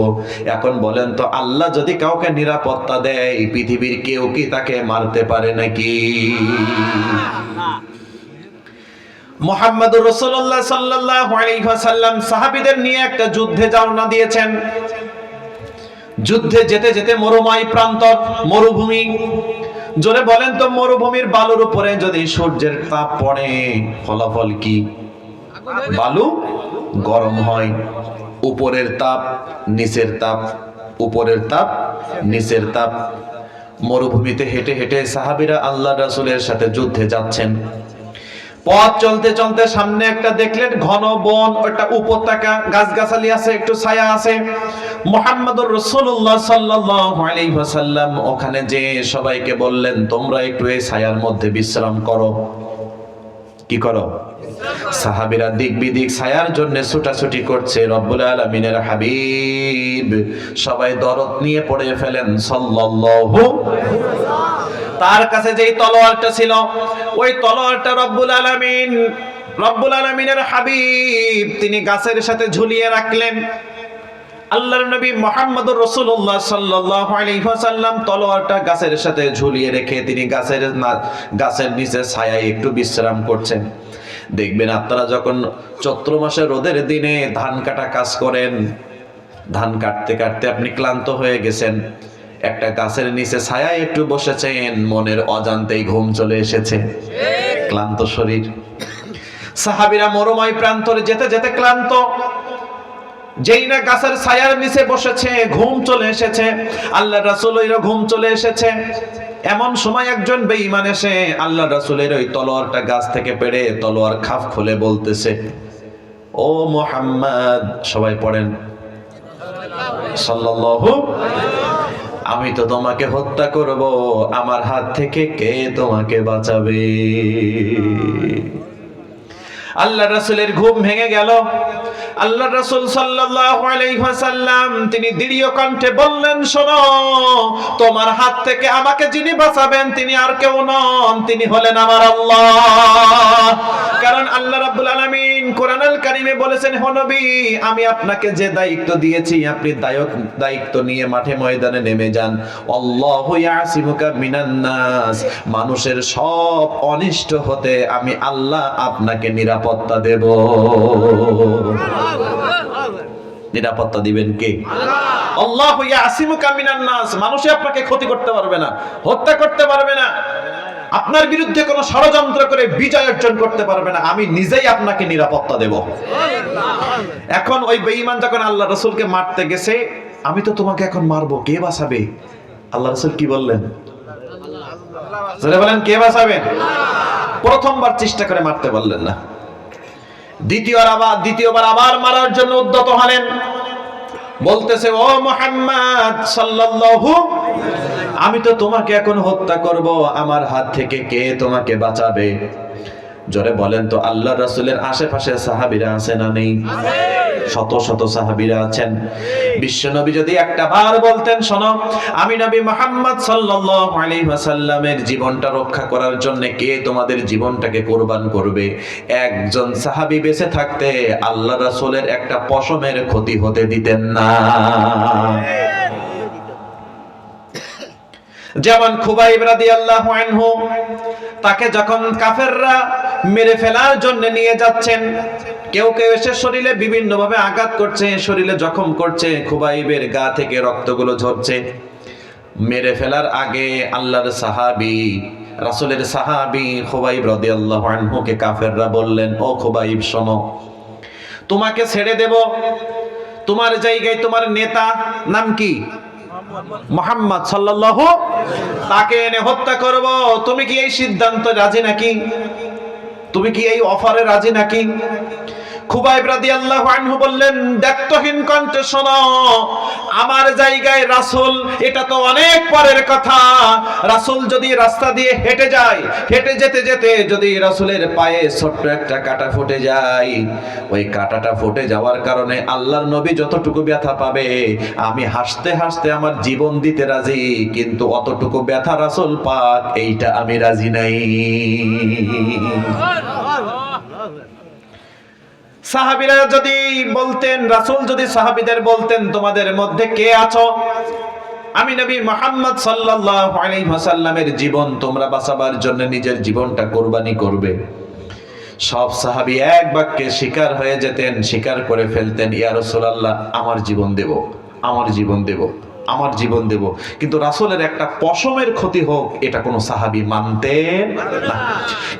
এখন বলেন তো, আল্লাহ যদি কাউকে নিরাপত্তা দেয়, পৃথিবীর কেউ কি তাকে মারতে পারে নাকি? মুহাম্মদুর রাসূলুল্লাহ সাল্লাল্লাহু আলাইহি ওয়াসাল্লাম সাহাবীদের নিয়ে একটা যুদ্ধে রওনা দিয়েছেন। যুদ্ধে যেতে যেতে মরুময় প্রান্তর, মরুভূমি, জোরে বলেন তো, মরুভূমির বালুর উপরে যদি সূর্যের তাপ পড়ে ফলাফল কি? বালু গরম হয়। উপরের তাপ নিচের তাপ, উপরের তাপ নিচের তাপ। মরুভূমিতে হেঁটে হেঁটে সাহাবীরা আল্লাহ রাসূলের সাথে যুদ্ধে যাচ্ছেন। পথ চলতে চলতে সামনে একটা দেখলেন ঘন বন, একটা উপত্যকা, গাছগাছালি আছে, একটু ছায়া আছে। মুহাম্মদুর রাসূলুল্লাহ সাল্লাল্লাহু আলাইহি ওয়াসাল্লাম ওখানে যে সবাইকে বললেন, তোমরা একটু এই ছায়ার মধ্যে বিশ্রাম করো। কি করো? সাহাবীরা দিক বিদিক ছায়ার জন্য ছুটাছুটি করছে। রব্বুল আলামিনের হাবিব সবাই দরদ নিয়ে পড়ে ফেলেন সাল্লাল্লাহু। তার কাছে যেই তলোয়ারটা ছিল, ওই তলোয়ারটা রব্বুল আলামিনের হাবিব তিনি গাছের সাথে ঝুলিয়ে রাখলেন। আল্লাহর নবী মুহাম্মদুর রাসূলুল্লাহ সাল্লাল্লাহু আলাইহি ওয়াসাল্লাম তলোয়ারটা গাছের সাথে ঝুলিয়ে রেখে তিনি গাছের নিচে ছায়ায় একটু বিশ্রাম করছেন। দেখবেন আপনারা যখন চৈত্র মাসে রোদের দিনে ধান কাটা কাজ করেন, ধান কাটতে কাটতে আপনি ক্লান্ত হয়ে গেছেন, একটা গাছের নিচে ছায়ায় একটু বসেছেন, মনের অজান্তেই ঘুম চলে এসেছে, ক্লান্ত শরীর। সাহাবীরা মরুময় প্রান্তরে যেতে যেতে ক্লান্ত, যেই না গাছের ছায়ার নিচে বসেছে ঘুম চলে এসেছে। আল্লাহ রাসূলেরও ঘুম চলে এসেছে। এমন সময় একজন বেঈমান এসে আল্লাহ রাসূলের ওই তলোয়ারটা গাছ থেকে পেড়ে তলোয়ার খাপ খুলে বলতেছে, ও মুহাম্মদ, সবাই পড়েন সাল্লাল্লাহু, আমি তো তোমাকে হত্যা করব, আমার হাত থেকে কে তোমাকে বাঁচাবে? আল্লাহ রাসূলের ঘুম ভেঙে গেল। আল্লাহ রাসূল সাল্লাল্লাহু আলাইহি ওয়াসাল্লাম তিনি দৃঢ় কণ্ঠে বললেন, শোনো, তোমার হাত থেকে আমাকে যিনি বাঁচাবেন তিনি আর কেউ নন, তিনি হলেন আমার আল্লাহ। কারণ আল্লাহ রাব্বুল আলামিন কোরআনুল কারীমে বলেছেন, হে নবী, আমি আপনাকে যে দায়িত্ব দিয়েছি আপনি দায়িত্ব নিয়ে মাঠে ময়দানে নেমে যান। আল্লাহু ইয়াসিমুকা মিনান নাস, মানুষের সব অনিষ্ট হতে আমি আল্লাহ আপনাকে নিরাপত্তা দেব। নিরাপত্তা দিবেন কে? আল্লাহু ইয়াসিমুকা মিনান নাস, মানুষে আপনাকে ক্ষতি করতে পারবে না, হত্যা করতে পারবে না, আপনার বিরুদ্ধে কোনো ষড়যন্ত্র করে বিজয় অর্জন করতে পারবে না, আমি নিজেই আপনাকে নিরাপত্তা দেব। এখন ওই বেঈমান যখন আল্লাহ রাসূলকে মারতে গেছে, আমি তো তোমাকে এখন মারবো, কে বাঁচাবে? আল্লাহ রাসূল কি বললেন? জোরে বলেন, কে বাঁচাবেন? প্রথমবার চেষ্টা করে মারতে পারলেন না, দ্বিতীয়বার আবার মারার জন্য উদ্যত হলেন। বলতেছে, ও মুহাম্মদ সাল্লাল্লাহু, আমি তো তোমাকে এখন হত্যা করব, আমার হাত থেকে কে তোমাকে বাঁচাবে? জোরে বলেন তো, আল্লাহর রাসূলের আশেপাশে সাহাবীরা আছে না নেই? শত শত সাহাবীরা আছেন। বিশ্বনবী যদি একটা বার বলতেন, শোনো, আমি নবী মুহাম্মদ সাল্লাল্লাহু আলাইহি ওয়াসাল্লামের জীবনটা রক্ষা করার জন্য কে তোমাদের জীবনটাকে কুরবান করবে, একজন সাহাবী বেঁচে থাকতে আল্লাহর রাসূলের একটা পশমের ক্ষতি হতে দিতেন না। যেমন খুবাইব রাদিয়াল্লাহু আনহু, তাকে যখন কাফেররা মেরে ফেলার জন্য নিয়ে যাচ্ছেন, কেউ কেউ এসে শরীরে বিভিন্ন ভাবে আঘাত করছে, শরীরে জখম করছে, খুবাইবের গা থেকে রক্তগুলো ঝরছে। মেরে ফেলার আগে আল্লাহর সাহাবী, রাসূলের সাহাবী খুবাইব রাদিয়াল্লাহু আনহুকে কাফেররা বললেন, ও খুবাইব, শোনো, তোমাকে ছেড়ে দেব, তোমার জায়গায় তোমার নেতা নাম কি? মুহাম্মদ সাল্লাল্লাহু, তাকে এনে হত্যা করব, তুমি কি এই সিদ্ধান্তে রাজি নাকি? তুমি কি এই অফারে রাজি নাকি? খুবাইব রাদিয়াল্লাহু আনহু বললেন দায়িত্বহীন কণ্ঠে, শোনো, আমার জায়গায় রাসূল, এটা তো অনেক পরের কথা। রাসূল যদি রাস্তা দিয়ে হেঁটে যায়, হেঁটে যেতে যেতে যদি রাসূলের পায়ে ছোট্ট একটা কাঁটা ফুটে যায়, ওই কাঁটাটা ফুটে যাওয়ার কারণে আল্লাহর নবী যতটুকু ব্যথা পাবে, আমি হাসতে হাসতে আমার জীবন দিতে রাজি, কিন্তু অতটুকু ব্যথা রাসূল পাক এইটা আমি রাজি নাই। সাহাবীরা যদি বলতেন, রাসূল যদি সাহাবীদের বলতেন, তোমাদের মধ্যে কে আছো আমি নবী মুহাম্মদ সাল্লাল্লাহু আলাইহি ওয়াসাল্লামের জীবন তোমরা বাঁচাবার জন্য নিজের জীবনটা কুরবানি করবে, সব সাহাবী এক বাক্যে স্বীকার হয়ে যেতেন, স্বীকার করে ফেলতেন, ইয়া রাসূলুল্লাহ, আমার জীবন দেব, আমার জীবন দেব। আমার জীবন দেব, কিন্তু রাসূলের একটা পশমের ক্ষতি হোক এটা কোনো সাহাবী মানতেন না।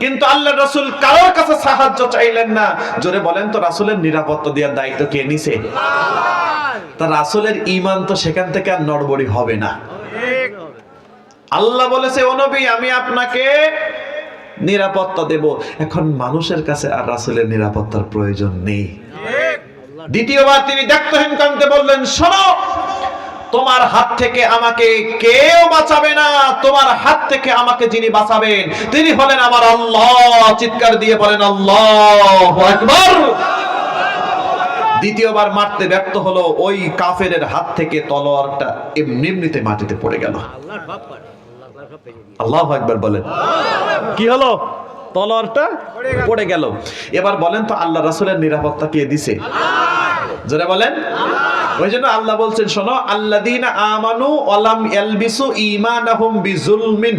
কিন্তু আল্লাহর রাসূল কারোর কাছে সাহায্য চাইলেন না। জোরে বলেন তো, রাসূলের নিরাপত্তা দেওয়ার দায়িত্ব কে নিছে? তা রাসূলের ঈমান তো সেখান থেকে আর নড়বড়ি হবে না। আল্লাহ বলেছে, ও নবী আমি আপনাকে নিরাপত্তা দেব। এখন মানুষের কাছে আর রাসূলের নিরাপত্তার প্রয়োজন নেই। দ্বিতীয়বার তিনি দায়িত্বহীন কণ্ঠে বললেন, শোনো, তোমার হাত থেকে আমাকে কেউ বাঁচাবে না, তোমার হাত থেকে আমাকে যিনি বাঁচাবেন তিনি হলেন আমার আল্লাহ। চিৎকার দিয়ে বলেন আল্লাহু আকবার। দ্বিতীয়বার মারতে ব্যর্থ হলো, ওই কাফেরের হাত থেকে তলোয়ারটা এমনিতে মাটিতে পড়ে গেল। আল্লাহু আকবার বলেন। কি হলো? তলোয়ারটা পড়ে গেল। এবার বলেন তো, আল্লাহ রাসূলের নিরাপত্তা কে দিছে? যারা বলেন, ওই জন্য আল্লাহ বলছেন, শোনো, আল্লাযীনা আমানু ওয়া লাম ইয়ালবিসু ঈমানাহুম বিজুলমিন,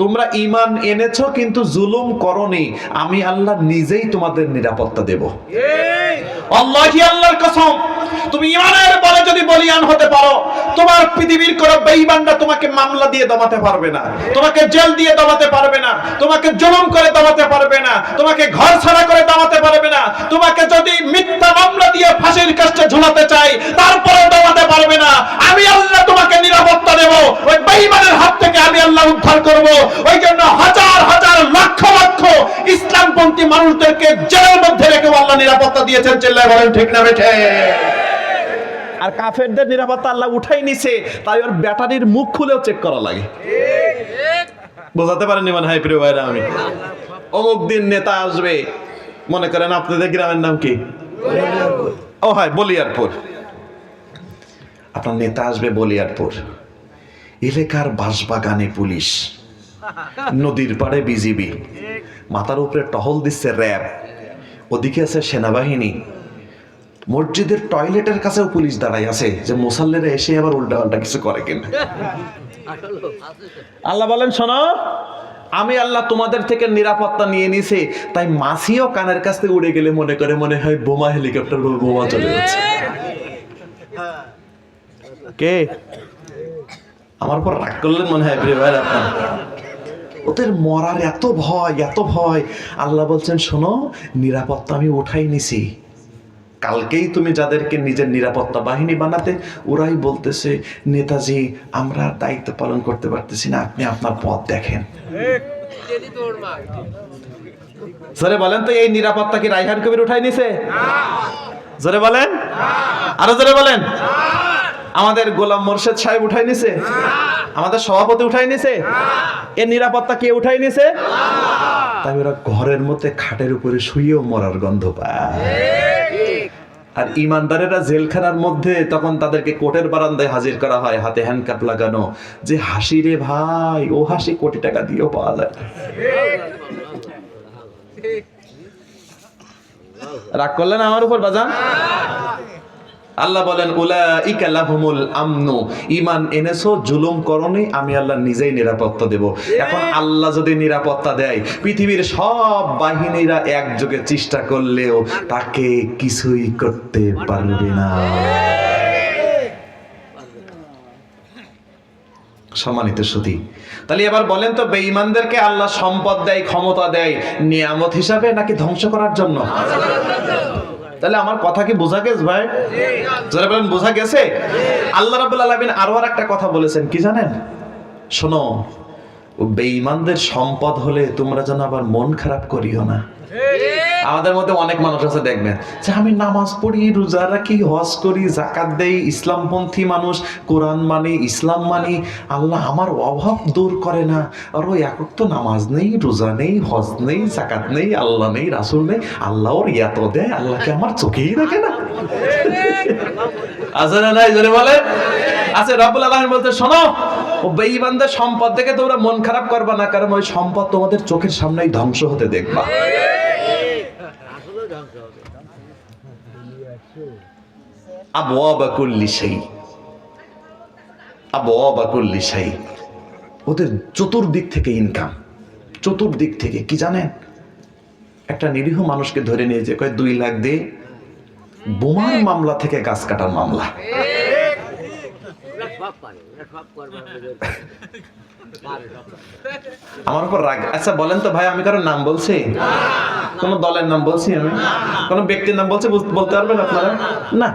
তোমরা ঈমান এনেছো কিন্তু জুলুম করনি, আমি আল্লাহ নিজেই তোমাদের নিরাপত্তা দেব। আল্লাহি, আল্লাহর কসম, তুমি ঈমানের বলে যদি বলিয়ান হতে পারো, তোমার পৃথিবীর কোন বেঈমানরা তোমাকে মামলা দিয়ে দমাতে পারবে না, তোমাকে জেল দিয়ে দমাতে পারবে না, তোমাকে জুলুম করে দমাতে পারবে না, তোমাকে ঘর ছাড়া করে দমাতে পারবে না, তোমাকে যদি মিথ্যা মামলা দিয়ে ফাঁসির কাস্টে ঝুলাতে চাই তারপরেও দমাতে পারবে না। আমি আল্লাহ তোমাকে নিরাপত্তা দেব, ওই বেঈমানের হাত থেকে আমি আল্লাহ উদ্ধার করব। ওই জন্য হাজার হাজার লক্ষ লক্ষ ইসলামপন্থী মানুষদেরকে জেলের মধ্যে রেখে আল্লাহ নিরাপত্তা দিয়েছেন। চিল্লায় বলেন ঠিক না বেঠে? আর কাফেরদের নিরাপত্তা আল্লাহ উঠাই নিছে, তাই ওর ব্যাটারির মুখ খুলেও চেক করা লাগে। বোঝাতে পারেনি মানে? হাই প্রিয় ভাইরা, আমি অমুক দিন নেতা আসবে, মনে করেন আপনাদের গ্রামের নাম কি? ও হয় বলিয়ারপুর। আপনার নেতা আসবে বলিয়ারপুর, এলাকার বাঁশবাগানে পুলিশ, নদীর পাড়ে বিজিবি, মাথার উপরে টহল দিচ্ছে র্যাব, ওদিকে আছে সেনাবাহিনী, মসজিদের টয়লেটের কাছেও পুলিশ দাঁড়াই আছে যে মুসাল্লিরা এসে আবার উল্টা পাল্টা কিছু করে কিনা। আল্লাহ বলেন, শোনো, আমি আল্লাহ তোমাদের থেকে নিরাপত্তা নিয়ে নিছে, তাই মাছিও কানের কাছ থেকে উড়ে গেলে মনে করে মনে হয় বোমা, হেলিকপ্টার বোমা চলে যাচ্ছে। কে আমার উপর রাগ করলেন মনে হয় প্রিয় ভাই? আপনার ওদের মরার এত ভয়, এত ভয়। আল্লাহ বলছেন, শোনো, নিরাপত্তা আমি উঠাই নিছি। কালকেই তুমি যাদেরকে নিজের নিরাপত্তা বাহিনী বানাতে, ওরাই বলতেছে, নেতাজি আমরা দায়িত্ব পালন করতে পারতেছি না, আপনি আপনার পথ দেখেন। জোরে বলেন তো, এই নিরাপত্তা কি রায়হান কবির উঠাই নিছে? জোরে বলেন, আরো জোরে বলেন। আমাদের গোলাম মোর্শেদ সাহেব উঠাই নিছে? আমাদের সভাপতি উঠাই নিছে? এর নিরাপত্তা কে উঠাই নিছে? তাই ওরা ঘরের মধ্যে খাটের উপরে শুয়েও মরার গন্ধ পায়। আর ইমানদারেরা জেলখানার মধ্যে, তখন তাদেরকে কোর্টের বারান্দায় হাজির করা হয়, হাতে হ্যান্ডকাপ লাগানো, যে হাসি রে ভাই, ও হাসি কোটি টাকা দিয়েও পাওয়া যায়। রাগ করলেন আমার উপর বাজান? আল্লাহ বলেন, উলাইকা লাহুমুল আমনু, ঈমান এনেছো, জুলুম করনি, আমি আল্লাহ নিজেই নিরাপত্তা দেব। এখন আল্লাহ যদি নিরাপত্তা দেয়, পৃথিবীর সব বাহিনীরা একযোগে চেষ্টা করলেও তাকে কিছুই করতে পারবে না। সম্মানিত সুধী, তাহলে এবার বলেন তো, বেঈমানদেরকে আল্লাহ সম্পদ দেয়, ক্ষমতা দেয় নিয়ামত হিসাবে নাকি ধ্বংস করার জন্য? তাহলে আমার কথা কি বোঝা গেছে ভাই? যারা বলেন বোঝা গেছে। আল্লাহ রাব্বুল আলামিন আরো একটা কথা বলেছেন, কি জানেন? শোনো, বেঈমানদের সম্পদ হলে তোমরা যেন আবার মন খারাপ করিও না। আমাদের মধ্যে অনেক মানুষ আছে, দেখবেন যে আমি নামাজ পড়ি, রোজা রাখি, হজ করি, যাকাত দেই, ইসলামপন্থী মানুষ, কোরআন মানি, ইসলাম মানি, আল্লাহ আমার অভাব দূর করে না। আর ওই একক তো নামাজ নেই, রোজা নেই, হজ নেই, যাকাত নেই, আল্লাহ নেই, রাসূল নেই, আল্লাহ ওর এত দেয়, আল্লাহকে আমার চোখেই দেখে না। আছে না নাই? জোরে বলে আছে। রব্বুল আলামিন বলতে, শোনো, ও বেঈমানদের সম্পদ দেখে তোমরা মন খারাপ করবা না, কারণ ওই সম্পদ তোমাদের চোখের সামনেই ধ্বংস হতে দেখবা। আবওয়াবা কুল্লি শাই, আবওয়াবা কুল্লি শাই, ওদের চতুর্দিক থেকে ইনকাম, চতুর্দিক থেকে। কি জানেন? একটা নিরীহ মানুষকে ধরে নিয়ে যে কয় 2 লাখ দে, বোমার মামলা থেকে গাছ কাটার মামলা। আমার উপর রাগ। আচ্ছা বলেন তো ভাই, আমি কারোর নাম বলছি? কোন দলের নাম বলছি? আমি কোন ব্যক্তির নাম বলছি? বলতে পারবেন আপনারা? না।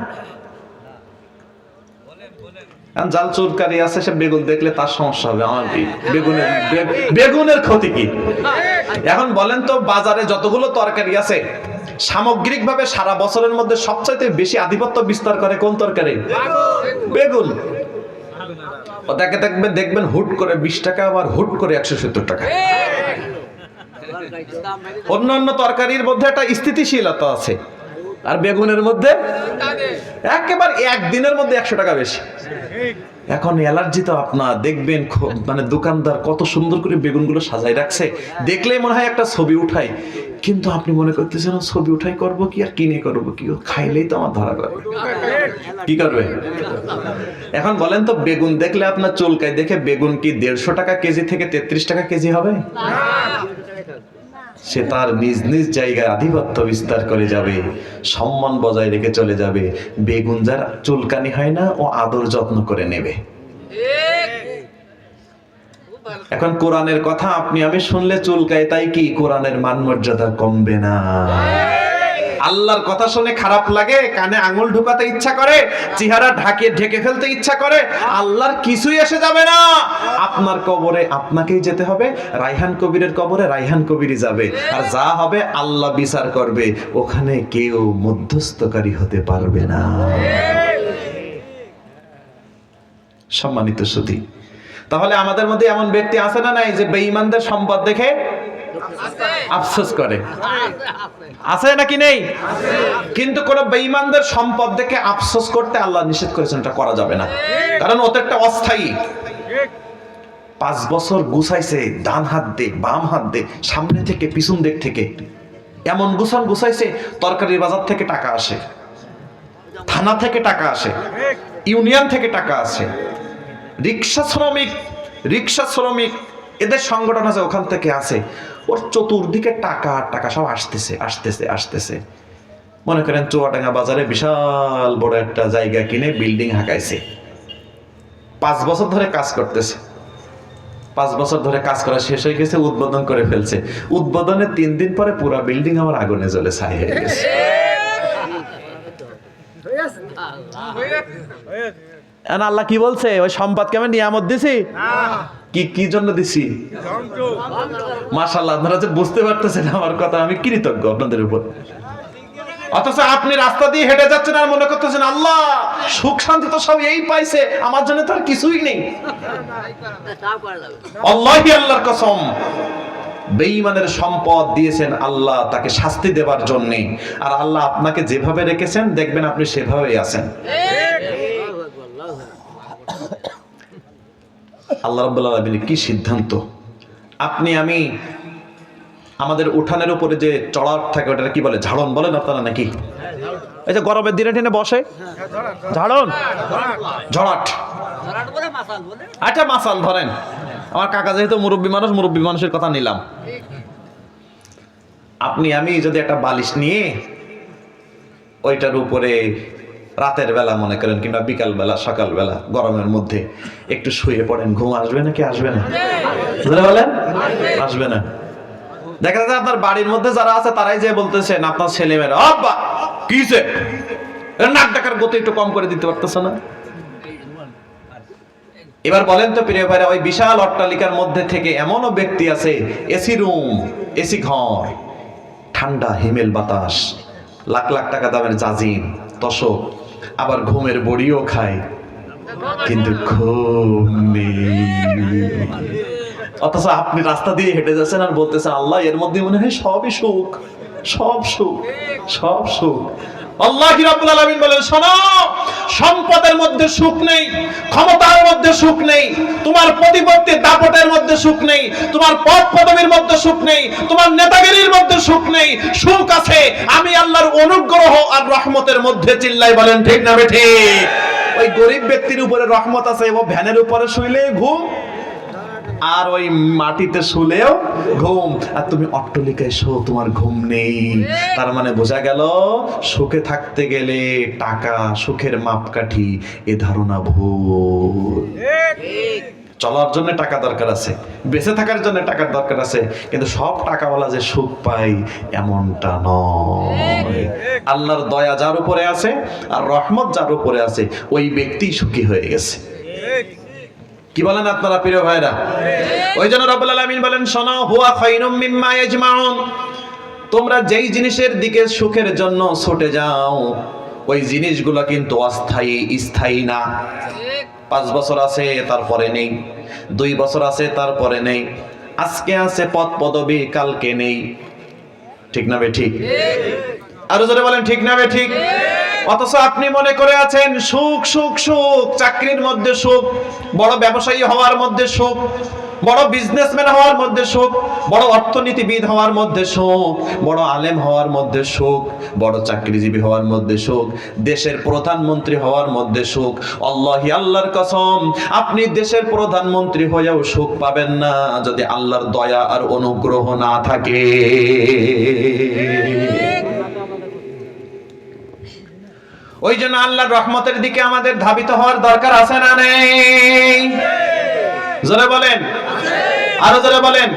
জাল চুরকারি আছে, সে বেগুন দেখলে তার সমস্যা হবে, আমার কি বেগুনের ক্ষতি কি? এখন বলেন তো, বাজারে যতগুলো তরকারি আছে সামগ্রিকভাবে সারা বছরের মধ্যে সবচাইতে বেশি আধিপত্য বিস্তার করে কোন তরকারি? বেগুন। ওটাকে দেখবেন হুট করে 20 টাকা, আবার হুট করে 170 টাকা। অন্যান্য তরকারির মধ্যে একটা স্থিতিশীলতা আছে, আর বেগুনের মধ্যে একেবারে একদিনের মধ্যে 100 টাকা বেশি। এখন অ্যালার্জি তো আপনার দেখবেন, মানে দোকানদার কত সুন্দর করে বেগুনগুলো সাজাই রাখছে, দেখলেই মনে হয় একটা ছবি উঠাই, কিন্তু আপনি মনে করতেছেন ছবি উঠাই করব কি আর কিনে করব কি, খাইলেই তো আমার ধরা করবে, কি করবে? এখন বলেন তো, বেগুন দেখলে আপনার চুলকায় দেখে বেগুন কি 150 টাকা কেজি থেকে 33 টাকা কেজি হবে? সে তার নিজ নিজ জায়গায় আধিপত্য বিস্তার করে যাবে, সম্মান বজায় রেখে চলে যাবে। বেগুন যার চুলকানি হয় না, ও আদর যত্ন করে নেবে। এখন কোরআনের কথা আপনি আমি শুনলে চুলকায়, তাই কি কোরআনের মান মর্যাদা কমবে না? আল্লাহর কথা শুনে খারাপ লাগে, কানে আঙুল ঢুকাতে ইচ্ছা করে, চেহারা ঢেকে ফেলতে ইচ্ছা করে, আল্লাহর কিছুই এসে যাবে না। আপনার কবরে আপনাকেই যেতে হবে, রায়হান কবিরের কবরে রায়হান কবিরই যাবে, আর যা হবে আল্লাহ বিচার করবে, ওখানে কেউ মধ্যস্থকারী হতে পারবে না। সম্মানিত সুধী, তাহলে আমাদের মধ্যে এমন ব্যক্তি আছে না নাই যে বেঈমানদের সম্পদ দেখে আফসোস করে? আছে নাকি নেই? কিন্তু কোন বেঈমানদের সম্পদ দেখে আফসোস করতে আল্লাহ নিষেধ করেছেন, এটা করা যাবে না, কারণ ওটা একটা অস্থায়ী। 5 বছর গুছাইছে, ডান হাত দিয়ে বাম হাত দিয়ে, সামনে থেকে পিছন দিক থেকে, এমন গুছাইছে, তরকারির বাজার থেকে টাকা আসে, থানা থেকে টাকা আসে, ইউনিয়ন থেকে টাকা আসে, রিক্সা শ্রমিক এদের সংগঠন আছে, ওখান থেকে আছে, ওর চতুর্দিকে টাকা টাকা সব আসতেছে। মনে করেন চুয়াডাঙ্গা বাজারে বিশাল বড় একটা জায়গা কিনে বিল্ডিং হাঁকাইছে, 5 বছর ধরে কাজ করতেছে, 5 বছর ধরে কাজ করা শেষ হয়ে গেছে, উদ্বোধন করে ফেলছে। উদ্বোধনের 3 দিন পরে পুরো বিল্ডিং আমার আগুনে জ্বলে ছাই হয়ে গেছে। আল্লাহ কি বলছে? ওই সম্পদকে আমি নিয়ামত দিছি, কি জন্য দিছি? মাশাআল্লাহ, আপনারা যে বুঝতে পারতেছেন আমার কথা, আমি কৃতজ্ঞ আপনাদের উপর। অথচ আপনি রাস্তা দিয়ে হেঁটে যাচ্ছেন আর মনে করতেছেন আল্লাহ সুখ শান্তি তো সব এই পাইছে, আমার জন্য তো আর কিছুই নেই। আল্লাহি আল্লাহর কসম, বেঈমানের সম্পদ দিয়েছেন আল্লাহ তাকে শাস্তি দেবার জন্য, আর আল্লাহ আপনাকে যেভাবে রেখেছেন দেখবেন আপনি সেভাবেই আছেন। আল্লাহ রাব্বুল আলামিনের কি সিদ্ধান্ত! আপনি আমি আমাদের উঠানের উপরে যে চড়াট থাকে, ওটা কি বলে? ঝাড়ন বলেন আপনারা নাকি? এই যে গরমের দিনে টেনে বসে, ঝাড়ন, ঝড়াট, আচ্ছা মাসাল ধরেন। আমার কাকা যেহেতু মুরব্বী মানুষের কথা নিলাম। আপনি আমি যদি একটা বালিশ নিয়ে ওইটার উপরে রাতের বেলা মনে করেন, কিংবা বিকাল বেলা, সকাল বেলা, গরমের মধ্যে একটু শুয়ে পড়েন, ঘুম আসবে নাকি আসবে না? বলেন আসবে না? দেখা যাচ্ছে আপনার বাড়ির মধ্যে যারা আছে তারাই যে বলতেছেন আপনার ছেলেমেয়েরা, আব্বা কিছে নাক ডাকার গতি একটু কম করে দিতে পারতেছে না? এবার বলেন তো প্রিয় ভাইরা, ওই বিশাল অট্টালিকার মধ্যে থেকে এমনও ব্যক্তি আছে, এসি রুম, এসি ঘর, ঠান্ডা হিমেল বাতাস, লাখ লাখ টাকা দামের জাজিম, তোশক, আবার ঘুমের বড়িও খায়, কিন্তু ঘুম নেই। অথচ আপনি রাস্তা দিয়ে হেঁটে যাচ্ছেন আর বলতেছেন আল্লাহ এর মধ্যে মনে হয় সবই সুখ, সব সুখ। আল্লাহ রাব্বুল আলামিন বলেন, শোনো, সম্পদের মধ্যে সুখ নেই, ক্ষমতার মধ্যে সুখ নেই, তোমার প্রতিপত্তি দাপটের মধ্যে সুখ নেই, তোমার পদ পদবীর মধ্যে সুখ নেই, তোমার নেতাগিরির মধ্যে সুখ নেই। সুখ আছে আমি আল্লাহর অনুগ্রহ আর রহমতের মধ্যে। চিল্লাই বলেন ঠিক না ঠিক? ওই গরিব ব্যক্তির উপরে রহমত আছে, ও ভ্যানের উপরে শুইলে ঘুম, আর ওই মাটিতে শুলেও ঘুম, আর তুমি অট্টালিকায় শো, তোমার ঘুম নেই। তার মানে বোঝা গেল সুখে থাকতে গেলে টাকা সুখের মাপকাঠি, এ ধারণা ভুল। চলার জন্য টাকা দরকার আছে, বেঁচে থাকার জন্য টাকার দরকার আছে, কিন্তু সব টাকাওয়ালা যে সুখ পাই এমনটা নয়। আল্লাহর দয়া যার উপরে আছে আর রহমত যার উপরে আছে ওই ব্যক্তি সুখী হয়ে গেছে। কি বলেন আপনারা প্রিয় ভাইরা? ওই জন্য রব্বুল আলামিন বলেন, শোনো, হুয়া খায়রুম মিম্মা ইয়াজমাউন, তোমরা যেই জিনিসের দিকে সুখের জন্য ছুটে যাও ওই জিনিসগুলো কিন্তু অস্থায়ী, স্থায়ী না। 5 বছর আছে তারপরে নেই, 2 বছর আছে তারপরে নেই, আজকে আছে পদ পদবী, কালকে নেই। ঠিক না বে ঠিক? আরো জোরে বলেন ঠিক না বে ঠিক? অথচ আপনি মনে করে আছেন সুখ সুখ সুখ, চাকরির মধ্যে সুখ, বড় ব্যবসায়ী হওয়ার মধ্যে সুখ, বড় বিজনেসম্যান হওয়ার মধ্যে সুখ, বড় অর্থনীতিবিদ হওয়ার মধ্যে সুখ, বড় আলেম হওয়ার মধ্যে সুখ, বড় চাকরিজীবী হওয়ার মধ্যে সুখ, দেশের প্রধানমন্ত্রী হওয়ার মধ্যে সুখ। আল্লাহি, আল্লাহর কসম, আপনি দেশের প্রধানমন্ত্রী হয়েও সুখ পাবেন না যদি আল্লাহর দয়া আর অনুগ্রহ না থাকে। ওই জন্য আল্লাহর রহমতের দিকে আমাদের ধাবিত হওয়ার দরকার আছে না নেই? জোরে বলেন, আরো জোরে বলেন।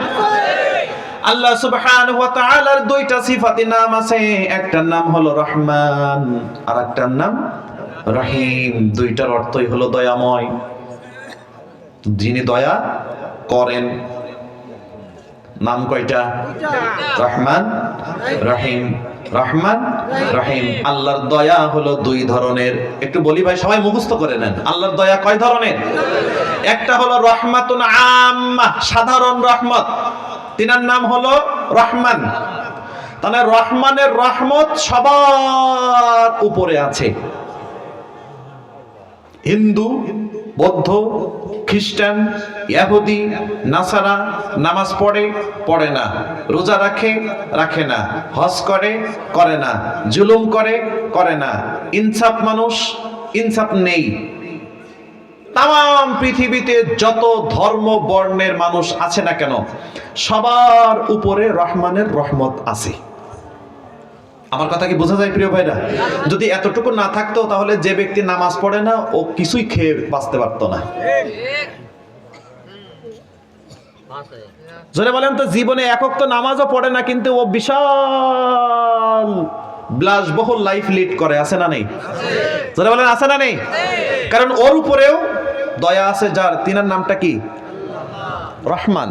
আল্লাহ সুবহানাহু ওয়া তাআলার 2টা সিফাতি নাম আছে, একটার নাম হলো রহমান আর একটার নাম রহিম। 2টার অর্থই হলো দয়াময়, যিনি দয়া করেন। নাম কয়টা? রহমান, রহিম। রহমান, রহিম। আল্লাহর দয়া হলো 2 ধরনের। একটু বলি ভাই, সবাই মুখস্থ করে নেন। আল্লাহর দয়া কয় ধরনের? একটা হলো রহমাতুন আম্মা, সাধারণ রহমত, তিনার নাম হলো রহমান। তাহলে রহমানের রহমত সবার উপরে আছে। হিন্দু, বৌদ্ধ, খ্রিস্টান, ইহুদি, নাসারা নামাজ পড়ে, পড়ে না, রোজা রাখে, রাখে না, হজ করে, করে না, জুলুম করে, করে না, ইনসাফ মানুষ, ইনসাফ নেই। তাম পৃথিবীতে যত ধর্ম বর্ণের মানুষ আছে না কেন, সবার উপরে রহমানের রহমত আছে। আমার কথা কি বোঝা যায় প্রিয় ভাইরা? যদি এতটুকু না থাকতো তাহলে যে ব্যক্তি নামাজ পড়ে না ও কিছুই খেয়ে বাঁচতে পারতো না। জোরে বলেন তো, জীবনে একক তো নামাজও পড়ে না কিন্তু ও বিশাল বিলাসবহুল লাইফ লিড করে, আছে না নেই? জোরে বলেন আছে না নেই? কারণ ওর উপরেও দয়া আছে যার, তিনার নামটা কি? রহমান।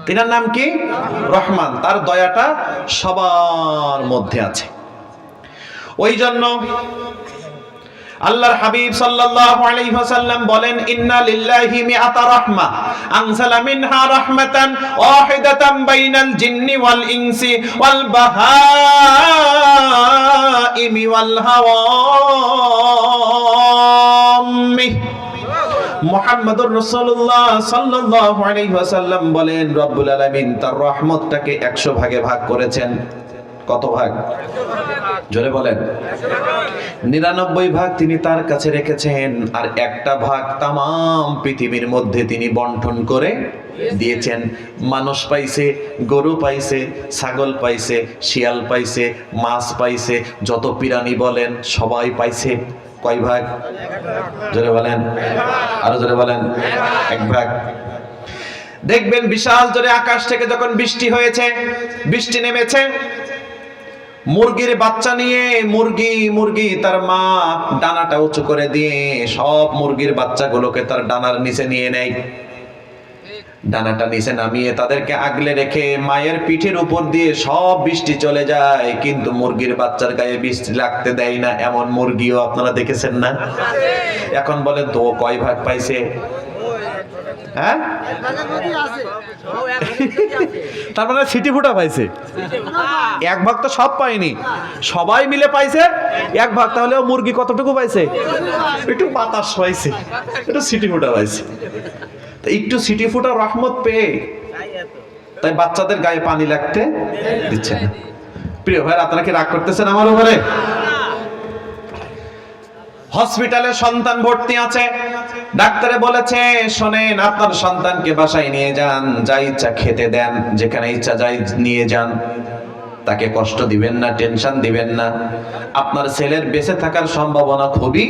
তিনার নাম কি? রহমান। তার দয়াটা সবার মধ্যে আছে। ওই জন্য আল্লাহর হাবিব সাল্লাল্লাহু আলাইহি ওয়াসাল্লাম বলেন, ইন্না লিল্লাহি মিআতা রাহমা আনজালা মিনহা রাহমাতান ওয়াহিদাতান বাইনাল জিন্নি ওয়াল ইনসি ওয়াল বাহাইমি ওয়াল হাওয়ামি। মুহাম্মদুর রাসূলুল্লাহ সাল্লাল্লাহু আলাইহি ওয়াসাল্লাম বলেন, রব্বুল আলামিন তার রহমতটাকে 100 ভাগে ভাগ করেছেন। কত ভাগ? জোরে বলেন। 99 ভাগ তিনি তার কাছে রেখেছেন, আর 1টা ভাগ তামাম পৃথিবীর মধ্যে তিনি বন্টন করে দিয়েছেন। মানুষ পাইছে, গরু পাইছে, ছাগল পাইছে, শিয়াল পাইছে, মাছ পাইছে, যত প্রাণী বলেন সবাই পাইছে। কয় ভাগ? জোরে বলেন, আরো জোরে বলেন। 1 ভাগ। দেখবেন বিশাল জোরে আকাশ থেকে যখন বৃষ্টি হয়েছে, বৃষ্টি নেমেছে, মুরগির বাচ্চা নিয়ে মুরগি তার মা ডানাটা উঁচু করে দিয়ে সব মুরগির বাচ্চাগুলোকে তার ডানার নিচে নিয়ে নেয়। ডানাটা নিচে নামিয়ে তাদেরকে আগলে রেখে মায়ের পিঠের উপর দিয়ে সব বৃষ্টি চলে যায়, কিন্তু মুরগির বাচ্চার গায়ে বৃষ্টি লাগতে দেয় না। এমন মুরগিও আপনারা দেখেছেন না? এখন বলেন তো কয় ভাগ পাইছে? হ্যাঁ, তার মানে সিটি ফুটা পাইছে। 1 ভাগ তো সব পায়নি, সবাই মিলে পাইছে 1 ভাগ। তাহলে মুরগি কতটুকু পাইছে? একটু বাতাস পাইছে, একটু সিটি ফুটা পাইছে। একটু সিটি ফুটা রহমত পেয়ে তাই বাচ্চাদের গায়ে পানি লাগতে দিচ্ছে না। প্রিয় ভাই, আপনারা কি রাগ করতেছেন আমার উপরে? হসপিটালে সন্তান ভর্তি আছে, ডাক্তারে বলেছে, শোনেন, আপনার সন্তানকে বাসায় নিয়ে যান, যা ইচ্ছা খেতে দেন, যেখানে ইচ্ছা যাই নিয়ে যান, তাকে কষ্ট দিবেন না, টেনশন দিবেন না, আপনার ছেলের বেঁচে থাকার সম্ভাবনা খুবই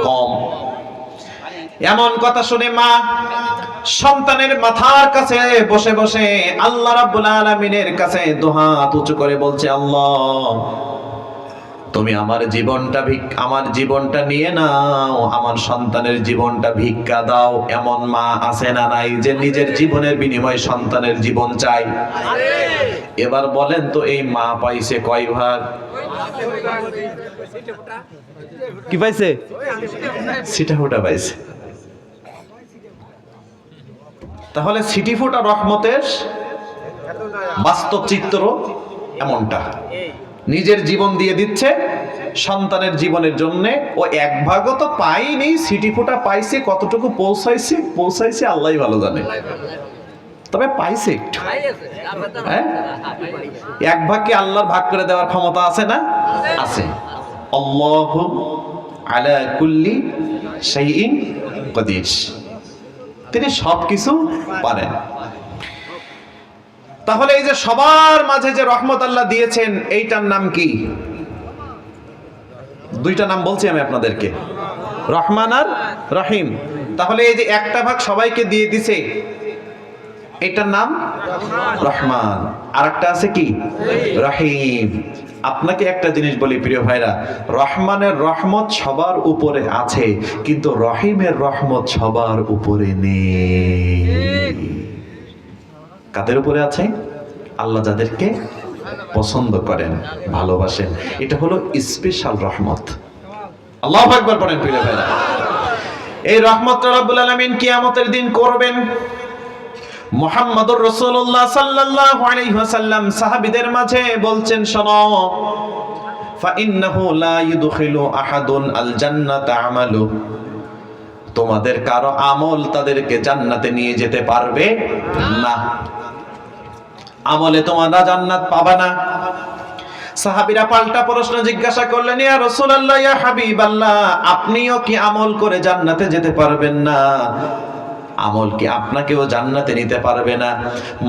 কম। এমন কথা শুনে মা সন্তানের মাথার কাছে বসে বসে আল্লাহ রাব্বুল আলামিনের কাছে দুহাত উঁচু করে বলছে, আল্লাহ, তুমি আমার জীবনটা নিয়ে নাও, আমার সন্তানের জীবনটা ভিক্ষা দাও। এমন মা আছে না নাই যে নিজের জীবনের বিনিময়ে সন্তানের জীবন চাই? এবার বলেন তো, এই মা পাইছে কয় ভাগ? কি পাইছে? সিটা ফোটা পাইছে। তাহলে সিটি ফোটা রহমতের বাস্তব চিত্র এমনটা, নিজের জীবন দিয়ে দিচ্ছে সন্তানের জীবনের জন্য। ও এক ভাগও তো পাইনি, সিটি ফোটা পাইছে। কতটুকু পৌঁছাইছে আল্লাহই ভালো জানে, তবে পাইছে একটু। হ্যাঁ, এক ভাগকে আল্লাহর ভাগ করে দেওয়ার ক্ষমতা আছে না? আছে। আল্লাহু আলা কুল্লি শাইইন কাদির, তিনি সবকিছু পারেন। তাহলে এই যে সবার মাঝে যে রহমত আল্লাহ দিয়েছেন, এইটার নাম কি? দুইটা নাম বলছি আমি আপনাদেরকে, রহমান আর রহিম। তাহলে এই যে একটা ভাগ সবাইকে দিয়ে দিছে, এটার নাম রহমান। আর একটা আছে কি? রহিম। আপনাকে একটা জিনিস বলি প্রিয় ভাইরা, রহমানের রহমত সবার উপরে আছে, কিন্তু রহিমের রহমত সবার উপরে নেই। কাদের উপরে আছে? আল্লাহ যাদেরকে পছন্দ করেন, ভালোবাসেন, এটা হলো স্পেশাল রহমত। আল্লাহু আকবার বলেন প্রিয় ভাইরা। এই রহমতটা রব্বুল আলামিন কিয়ামতের দিন করবেন। মুহাম্মদুর রাসূলুল্লাহ সাল্লাল্লাহু আলাইহি ওয়াসাল্লাম সাহাবীদের মাঝে বলছেন, শোনো, ফাইন্নাহু লা ইউদখিলু আহাদুন আল জান্নাতা আমালু, তোমাদের কারো আমল তাদেরকে জান্নাতে নিয়ে যেতে পারবে না। আমলে তোমরা জান্নাত পাবে না। সাহাবীরা পাল্টা প্রশ্ন জিজ্ঞাসা করলেন, ইয়া রাসূলুল্লাহ, ইয়া হাবিবাল্লাহ, আপনিও কি আমল করে জান্নাতে যেতে পারবেন না? আমল কি আপনাকেও জান্নাতে নিতে পারবে না?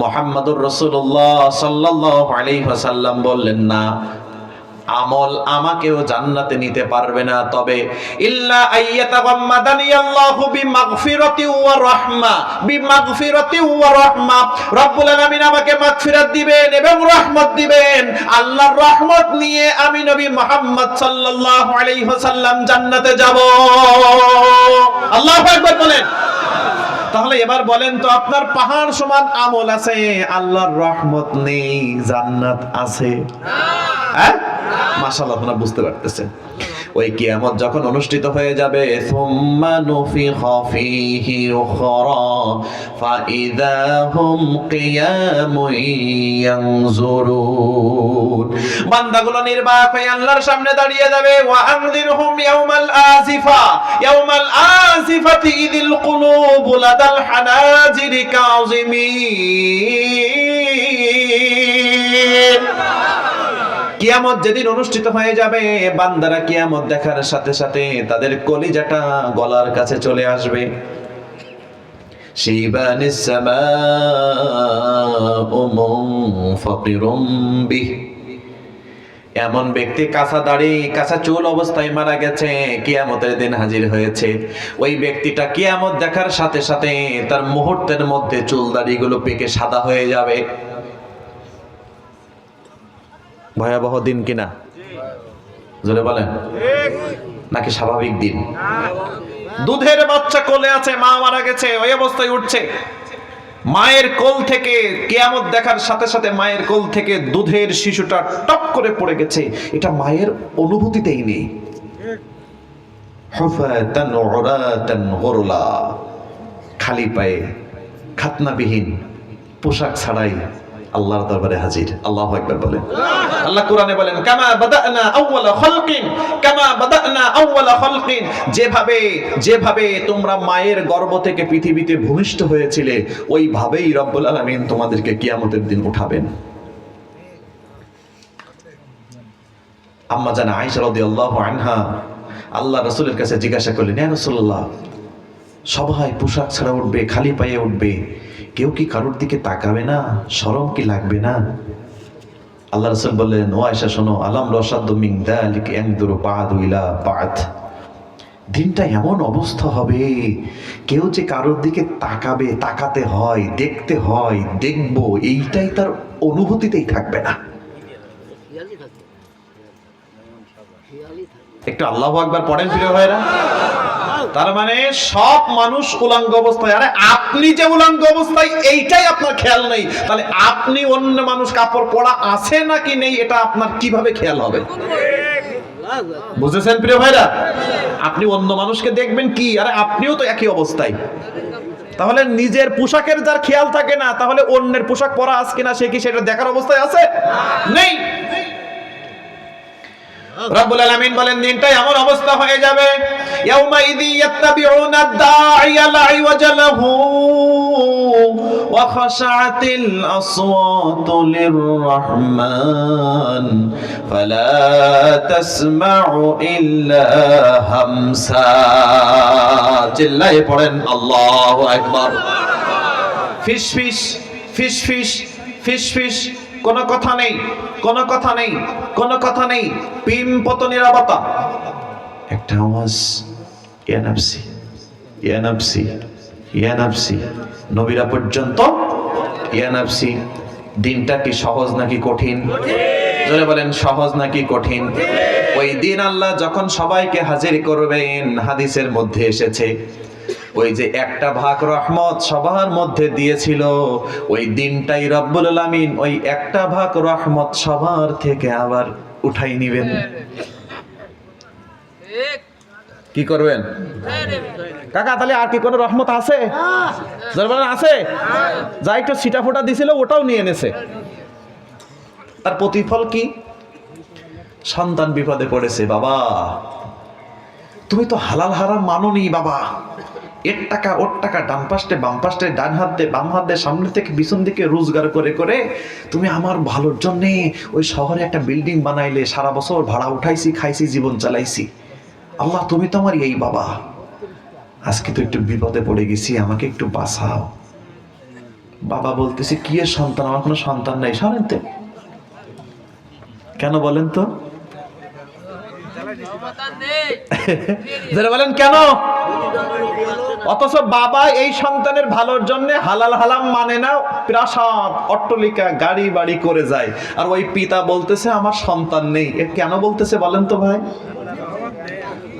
মুহাম্মদুর রাসূলুল্লাহ সাল্লাল্লাহু আলাইহি ওয়াসাল্লাম বললেন, না, আমল আমাকেও জান্নাতে নিতে পারবে না, তবে ইল্লা আইয়াতাগাম্মাদানি আল্লাহু বিমাগফিরাতি ওয়া রাহমা, বিমাগফিরাতি ওয়া রাহমা, রব্বুল আলামিন আমাকে মাগফিরাত দিবেন এবং রহমত দিবেন। আল্লাহর রহমত নিয়ে আমি নবী মুহাম্মদ সাল্লাল্লাহু আলাইহি ওয়াসাল্লাম জান্নাতে যাব। আল্লাহু আকবার বলেন। তাহলে এবার বলেন তো, আপনার পাহাড় সমান আমল আছে, আল্লাহর রহমত নেই, জান্নাত আছে? হ্যাঁ, মাশাআল্লাহ, আপনারা বুঝতে পারতেছেন। ওই কিয়ামত যখন অনুষ্ঠিত হয়ে যাবে, সুম্মা নুফিখা ফীহি উখরা ফাইযা হুম কিয়ামুন ইয়ানজুরুন, বান্দাগুলো নির্বাক হয়ে আল্লাহর সামনে দাঁড়িয়ে যাবে। ওয়া আনযিরহুম ইয়াওমাল আজিফা, ইয়াওমাল আজিফাতি ইযিল কুলুবু লাদাল হানাজিরি কাযিমিন। কিয়ামত যেদিন অনুষ্ঠিত হয়ে যাবে, বান্দারা কিয়ামত দেখার সাথে সাথে তাদের কলিজাটা গলার কাছে চলে আসবে। শিবানিস সামাউ মুনফাতিরুম বিহ, এমন ব্যক্তি কাঁচা দাড়ি কাঁচা চুল অবস্থায় মারা গেছে, কিয়ামতের দিন হাজির হয়েছে। ওই ব্যক্তিটা কিয়ামত দেখার সাথে সাথে তার মুহূর্তের মধ্যে চুল দাড়িগুলো পেকে সাদা হয়ে যাবে। ভয়াবহ দিন কিনা? জোরে বলেন। নাকি স্বাভাবিক দিন? দুধের বাচ্চা কোলে আছে, মা মারা গেছে, ওই অবস্থায় উঠছে, মায়ের কোল থেকে কিয়ামত দেখার সাথে সাথে মায়ের কোল থেকে দুধের শিশুটা টপ করে পড়ে গেছে, এটা মায়ের অনুভূতিতেই নেই। হুফাতান উরাতান গুরলা, খালি পায়ে, খাতনাবিহীন, পোশাক ছাড়াই আল্লাহর দরবারে হাজির। আল্লাহু আকবার বলেন। আল্লাহ কোরআনে বলেন, কামা বাদানা আউওয়ালা খালকিন, কামা বাদানা আউওয়ালা খালকিন, যেভাবে তোমরা মায়ের গর্ভ থেকে পৃথিবীতে ভূমিষ্ঠ হয়েছিলে, ওইভাবেই রব্বুল আলামিন তোমাদেরকে কিয়ামতের দিন উঠাবেন। আম্মা জান আয়েশা রাদিয়াল্লাহু আনহা আল্লাহ রাসূলের কাছে জিজ্ঞাসা করলেন, ইয়া রাসূলুল্লাহ, সবাই পোশাক ছাড়া উঠবে, খালি পায়ে উঠবে, কেউ কি কারোর দিকে তাকাবে না? শরম কি লাগবে না? আল্লাহ রাসূল বললেন, ও আয়েশা শোনো, আলাম রাসাদু মিন যালিকা ইয়ানদুরু বা'দু ইলা বা'দ, দিনটা এমন অবস্থা হবে, কেউ যে কারোর দিকে তাকাবে, তাকাতে হয়, দেখতে হয়, দেখবো, এইটাই তার অনুভূতিতেই থাকবে না। একটু আল্লাহু আকবার পড়েন প্রিয় ভাইরা। তার মানে সব মানুষ উলঙ্গ অবস্থায়। আরে আপনি যে উলঙ্গ অবস্থায় এইটাই আপনার খেয়াল নেই, তাহলে আপনি অন্য মানুষ কাপড় পরা আছে নাকি নেই এটা আপনার কিভাবে খেয়াল হবে? বুঝেছেন প্রিয় ভাইরা? আপনি অন্য মানুষকে দেখবেন কি, আরে আপনিও তো একই অবস্থায়। তাহলে নিজের পোশাকের যার খেয়াল থাকে না, তাহলে অন্যের পোশাক পরা আছে কিনা সে কি সেটা দেখার অবস্থায় আছে? নেই। রব্বুল আলামিন বলেন দিনটা এমন অবস্থা হয়ে যাবে, ইয়াউমা ইযি ইয়াত্তাবিউনা আদ-দাঈয়া লা ইওয়াজা লাহু ওয়া খাশাআতিল আসওয়াতু লির-রাহমান ফালা তাসমাউ ইল্লা হামসা। চিল্লায়ে পড়েন আল্লাহু আকবার। ফিসফিস ফিসফিস ফিসফিস, কোনো কথা নেই, কোনো কথা নেই, কোনো কথা নেই, পিম্পত নিরাপত্তা। একটা আওয়াজ, ইয়া নাফসি ইয়া নাফসি ইয়া নাফসি, নবীরা পর্যন্ত ইয়া নাফসি। দিনটা কি সহজ নাকি কঠিন? জোরে বলেন, সহজ নাকি কঠিন? ওই দিন আল্লাহ যখন সবাইকে হাজির করবেন, হাদিসের মধ্যে এসেছে ওই যে একটা ভাগ রহমত সবার মধ্যে দিয়েছিল, ওই দিনটাই রব্বুল আলামিন ওই একটা ভাগ রহমত সবার থেকে আবার উঠাই নিবেন। কি করবেন কাকা? তাহলে আর কি কোনো রহমত আছে? আছে? যা একটু ছিটা ফোটা দিছিল ওটাও নিয়ে এনেছে। তার প্রতিফল কি? সন্তান বিপদে পড়েছে, বাবা তুমি তো হালাল হারাম মানোনি বাবা, এর টাকা ওর টাকা, ডান পাশে বাম পাশে, ডান হাত দিয়ে বাম হাত দিয়ে, সামনে থেকে পিছন দিকে রোজগার করে করে তুমি আমার ভালোর জন্য ওই শহরে একটা বিল্ডিং বানাইলে, সারা বছর ভাড়া উঠাইছি, খাইছি, জীবন চালাইছি। আল্লাহ তুমি তো আমার এই বাবা, আজকে তো একটু বিপদে পড়ে গেছি, আমাকে একটু বাঁচাও। বাবা বলতেছে, কি এর সন্তান? আমার কোনো সন্তান নাই। শোনেন তো কেন বলেন তো? বলেন কেন? অথচ বাবা এই সন্তানের ভালোর জন্য হালাল হালাম মানে না, প্রাসাদ অট্টালিকা গাড়ি বাড়ি করে যায়, আর ওই পিতা বলতেছে আমার সন্তান নেই। এ কেন বলতেছে বলেন তো ভাই?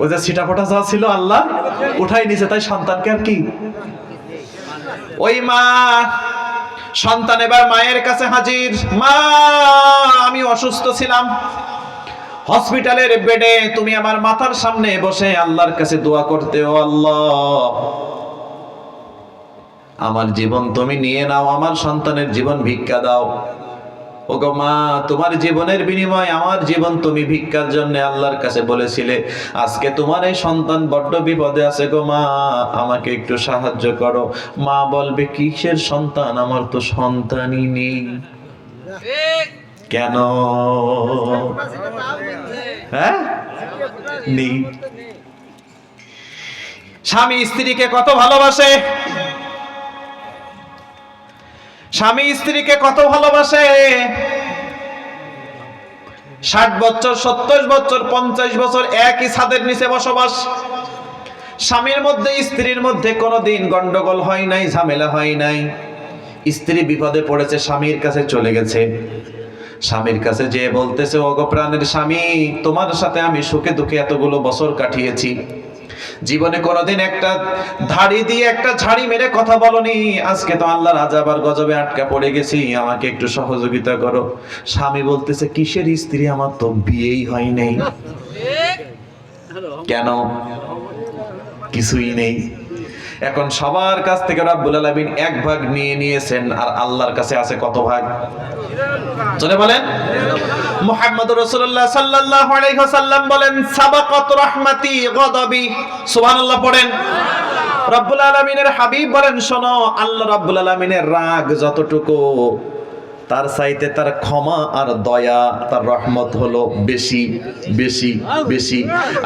ওই যে ছিটাফোটা যা ছিল আল্লাহ উঠাই নিছে, তাই সন্তানকে আর কি। ওই মা সন্তান এবার মায়ের কাছে হাজির, মা আমি অসুস্থ ছিলাম, হসপিটালের বেডে তুমি আমার মাথার সামনে বসে আল্লাহর কাছে দোয়া করতে, ও আল্লাহ আমার জীবন তুমি নিয়ে নাও, আমার সন্তানের জীবন ভিক্ষা দাও। ওগো মা, তোমার জীবনের বিনিময়ে আমার জীবন তুমি ভিক্ষার জন্য আল্লাহর কাছে বলেছিলে, আজকে তোমার এই সন্তান বড্ড বিপদে আছে গো মা, আমাকে একটু সাহায্য করো। মা বলবে, কিসের সন্তান? আমার তো সন্তানই নেই। কেন? হ্যাঁ নেই। স্বামী স্ত্রীকে কত ভালোবাসে, স্বামী স্ত্রীকে কত ভালোবাসে। 60 বছর 70 বছর 50 বছর একই ছাদের নিচে বসবাস, স্বামীর মধ্যে স্ত্রীর মধ্যে কোনোদিন গন্ডগোল হয় নাই, ঝামেলা হয় নাই। স্ত্রী বিপদে পড়েছে, স্বামীর কাছে চলে গেছে, স্বামীর কাছে যে বলতেছে, ওগো প্রাণের স্বামী, তোমার সাথে আমি সুখে দুঃখে এতগুলো বছর কাটিয়েছি, জীবনে কোনোদিন একটা ধাড়ি দিয়ে একটা ঝাড়ি মেরে কথা বলনি, আজকে তো আল্লাহর আযাব আর গজবে আটকা পড়ে গেছি, আমাকে একটু সহযোগিতা করো। স্বামী বলতেছে, কিসের স্ত্রী? আমার তো বিয়েই হয় নাই। কেন? কিছুই নেই। এখন সবার কাছ থেকে রব্বুল আলামিন এক ভাগ নিয়ে নিয়েছেন, আর আল্লাহর কাছে আছে কত ভাগ? চলে বলেন। মুহাম্মদুর রাসূলুল্লাহ সাল্লাল্লাহু আলাইহি ওয়াসাল্লাম বলেন, সাবাকাত রাহমাতি গাদাবি। সুবহানাল্লাহ পড়েন। রব্বুল আলামিনের হাবিব বলেন, শোনো, আল্লাহ রব্বুল আলামিনের রাগ যতটুকু, তার চাইতে তার ক্ষমা আর দয়া, তার রহমত হলো বেশি বেশি বেশি।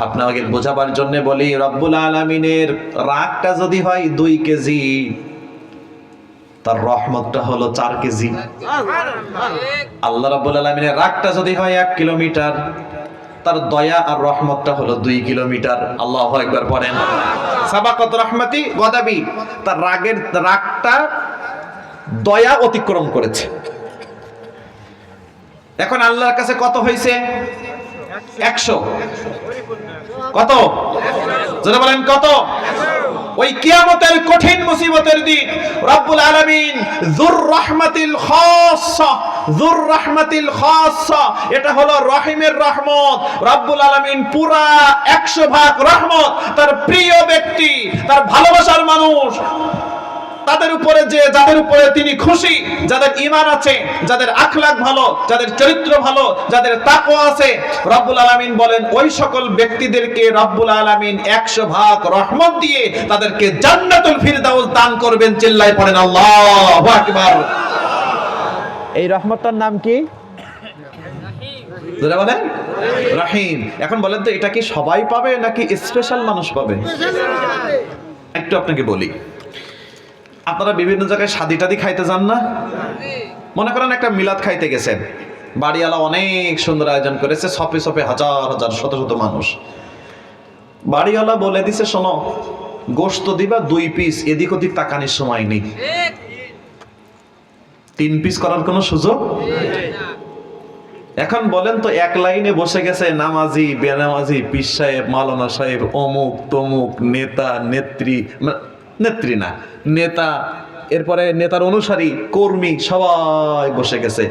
আপনাকে বোঝাবার জন্য বলি, রব্বুল আলামিনের রাগটা যদি হয় 2 কেজি, তার রহমতটা হলো 4 কেজি। আল্লাহ রাব্বুল আলামিনের রাগটা যদি হয় 1 কিলোমিটার, তার দয়া আর রহমতটা হলো 2 কিলোমিটার। আল্লাহু আকবার পড়েন। সাবাকাত রাহমাতি গদাবি, তার রাগটা দয়া অতিক্রম করেছে। এখন আল্লাহর কাছে কত হয়েছে? 100। কত? যারা বলেন কত? ওই কিয়ামতের কঠিন মুসিবতের দিন রব্বুল আলামিন যুর রাহমাতিল খাসসা, যুর রাহমাতিল খাসসা, এটা হলো রহিমের রহমত। রব্বুল আলামিন পুরা 100 ভাগ রহমত তার প্রিয় ব্যক্তি, তার ভালোবাসার মানুষ, তাদের উপরে যাদের উপরে তিনি খুশি, যাদের ঈমান আছে, যাদের আখলাক ভালো, যাদের চরিত্র ভালো, যাদের তাকওয়া আছে, রব্বুল আলামিন বলেন ওই সকল ব্যক্তিদেরকে রব্বুল আলামিন 100 ভাগ রহমত দিয়ে তাদেরকে জান্নাতুল ফিরদাউস দান করবেন। চিল্লায় পড়েন আল্লাহু আকবার। এই রহমতটার নাম কি? যারা বলেন রহিম। এখন বলেন তো, এটা কি সবাই পাবে নাকি স্পেশাল মানুষ পাবে? একটু আপনাকে বলি, আপনারা বিভিন্ন জায়গায় শাদি টাদি খাইতে যান না? মনে করেন একটা মিলাদ খাইতে গেছেন, বাড়িওয়ালা অনেক সুন্দর আয়োজন করেছে, সপে সপে হাজার হাজার শত শত মানুষ। বাড়িওয়ালা বলে দিছে, শোনো গোশত দিবা 2 পিস, এদিক ওদিক তাকানির সময় নেই। 3 পিস করার কোনো সুযোগ। এখন বলেন তো, এক লাইনে বসে গেছে নামাজি, বেনামাজি, পীর সাহেব, মাওলানা সাহেব, অমুক তমুক, নেতা নেত্রী, নেত্রী না নেতা, এরপরে নেতার অনুসারী, কর্মী, সবাই বসে গেছে।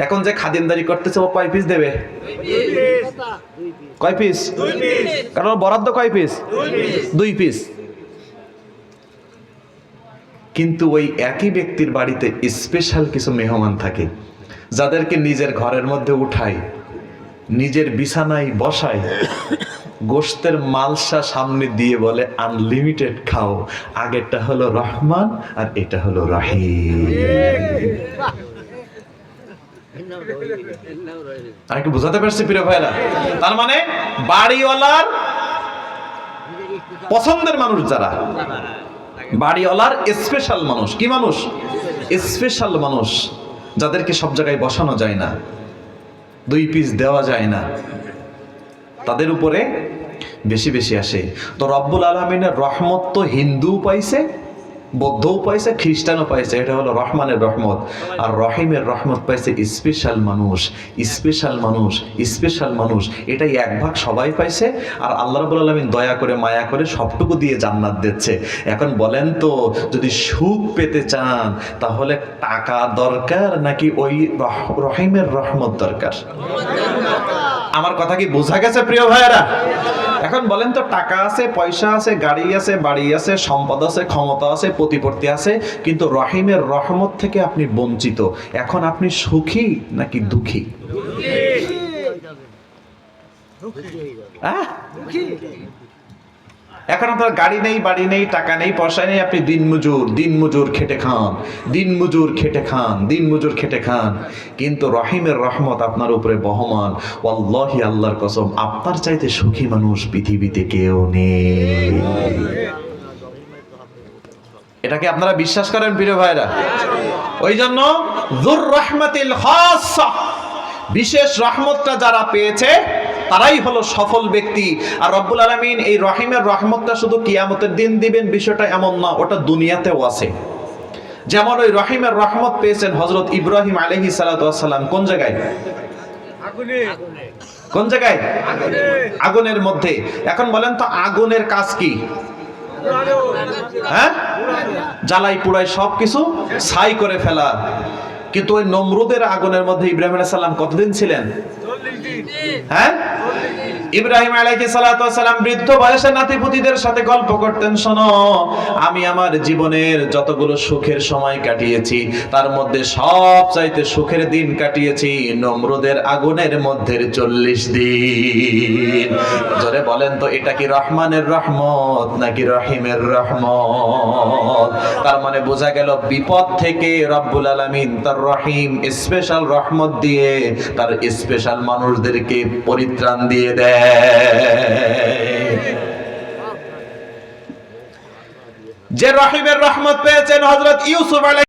এখন যে খাদিমদারি করতেছে, ও কয় পিস দেবে? কয় পিস? কারণ বরাদ্দ কয় পিস? 2 পিস। কিন্তু ওই একই ব্যক্তির বাড়িতে স্পেশাল কিছু মেহমান থাকে, যাদেরকে নিজের ঘরের মধ্যে উঠায়, নিজের বিছানায় বসায়, গোশতের মালসা সামনে দিয়ে বলে আনলিমিটেড খাও। আগেরটা হলো রহমান আর এটা হলো রহিম। আমি কি বুঝাতে পারছি প্রিয় ভাইরা? তার মানে বাড়িওয়ালার পছন্দের মানুষ, যারা বাড়িওয়ালার স্পেশাল মানুষ। কি মানুষ? স্পেশাল মানুষ, যাদেরকে সব জায়গায় বসানো যায় না, 2 পিস দেওয়া যায় না, তাদের উপরে বেশি বেশি আসে। তো রব্বুল আলামিনের রহমত তো হিন্দুও পাইছে, বৌদ্ধও পাইছে, খ্রিস্টানও পাইছে, এটা হলো রহমানের রহমত। আর রহিমের রহমত পাইছে স্পেশাল মানুষ, স্পেশাল মানুষ, স্পেশাল মানুষ। এটাই 1 ভাগ সবাই পাইছে। আর আল্লাহ রাব্বুল আলামিন দয়া করে মায়া করে সবটুকু দিয়ে জান্নাত দিচ্ছে। এখন বলেন তো, যদি সুখ পেতে চান তাহলে টাকা দরকার নাকি ওই রহিমের রহমত দরকার? আমার কথা কি বোঝা গেছে প্রিয় ভাইয়েরা? এখন বলেন তো, টাকা আছে, পয়সা আছে, গাড়ি আছে, বাড়ি আছে, সম্পদ আছে, ক্ষমতা আছে, প্রতিপত্তি আছে, কিন্তু রহিমের রহমত থেকে আপনি বঞ্চিত। এখন আপনি সুখী নাকি দুঃখী? এখন আপনার গাড়ি নেই, বাড়ি নেই, টাকা নেই, পয়সা নেই, আপনি দিনমজুর খেটে খান, দিনমজুর খেটে খান, দিনমজুর খেটে খান, কিন্তু রহিমের রহমত আপনার উপরে বহমান। ওয়াল্লাহি, আল্লাহর কসম, আপনার চাইতে সুখী মানুষ পৃথিবীতে কেউ নেই। এটাকে আপনারা বিশ্বাস করেন প্রিয় ভাইরা? ওই জন্য যুর রাহমাতিল খাসসা, বিশেষ রহমতটা যারা পেয়েছে তারাই হলো সফল ব্যক্তি। আর রব্বুল আলামিন এই রহিমের রহমতটা শুধু কিয়ামতের দিন দিবেন বিষয়টা এমন না, ওটা দুনিয়াতেও আছে। যেমন ওই রহিমের রহমত পেয়েছেন হযরত ইব্রাহিম আলাইহিস সালাতু ওয়াস সালাম। কোন জায়গায়? কোন জায়গায়? আগুনের মধ্যে। এখন বলেন তো, আগুনের কাজ কি? হ্যাঁ, জ্বালাই পুড়াই সবকিছু ছাই করে ফেলা। কিন্তু ওই নমরুদের আগুনের মধ্যে ইব্রাহিম আলাইহিস সালাম কতদিন ছিলেন? হ্যাঁ, ইব্রাহিম আলাইহিস সালাতু ওয়াস সালাম বৃদ্ধ বয়সে নাতিপুতিদের সাথে গল্প করতেন, শোনো আমি আমার জীবনের যতগুলো সুখের সময় কাটিয়েছি তার মধ্যে সবচাইতে সুখের দিন কাটিয়েছি নমরুদের আগুনের মধ্যে 40 দিন। জোরে বলেন তো এটা কি রহমানের রহমত নাকি রহিমের রহমত? তার মানে বোঝা গেল বিপদ থেকে রব্বুল আলামিন তার রহিম স্পেশাল রহমত দিয়ে তার স্পেশাল মানুষদেরকে পরিত্রাণ দিয়ে দেয়। যে রহিমের রহমত পেয়েছেন হযরত ইউসুফ আলাইহিস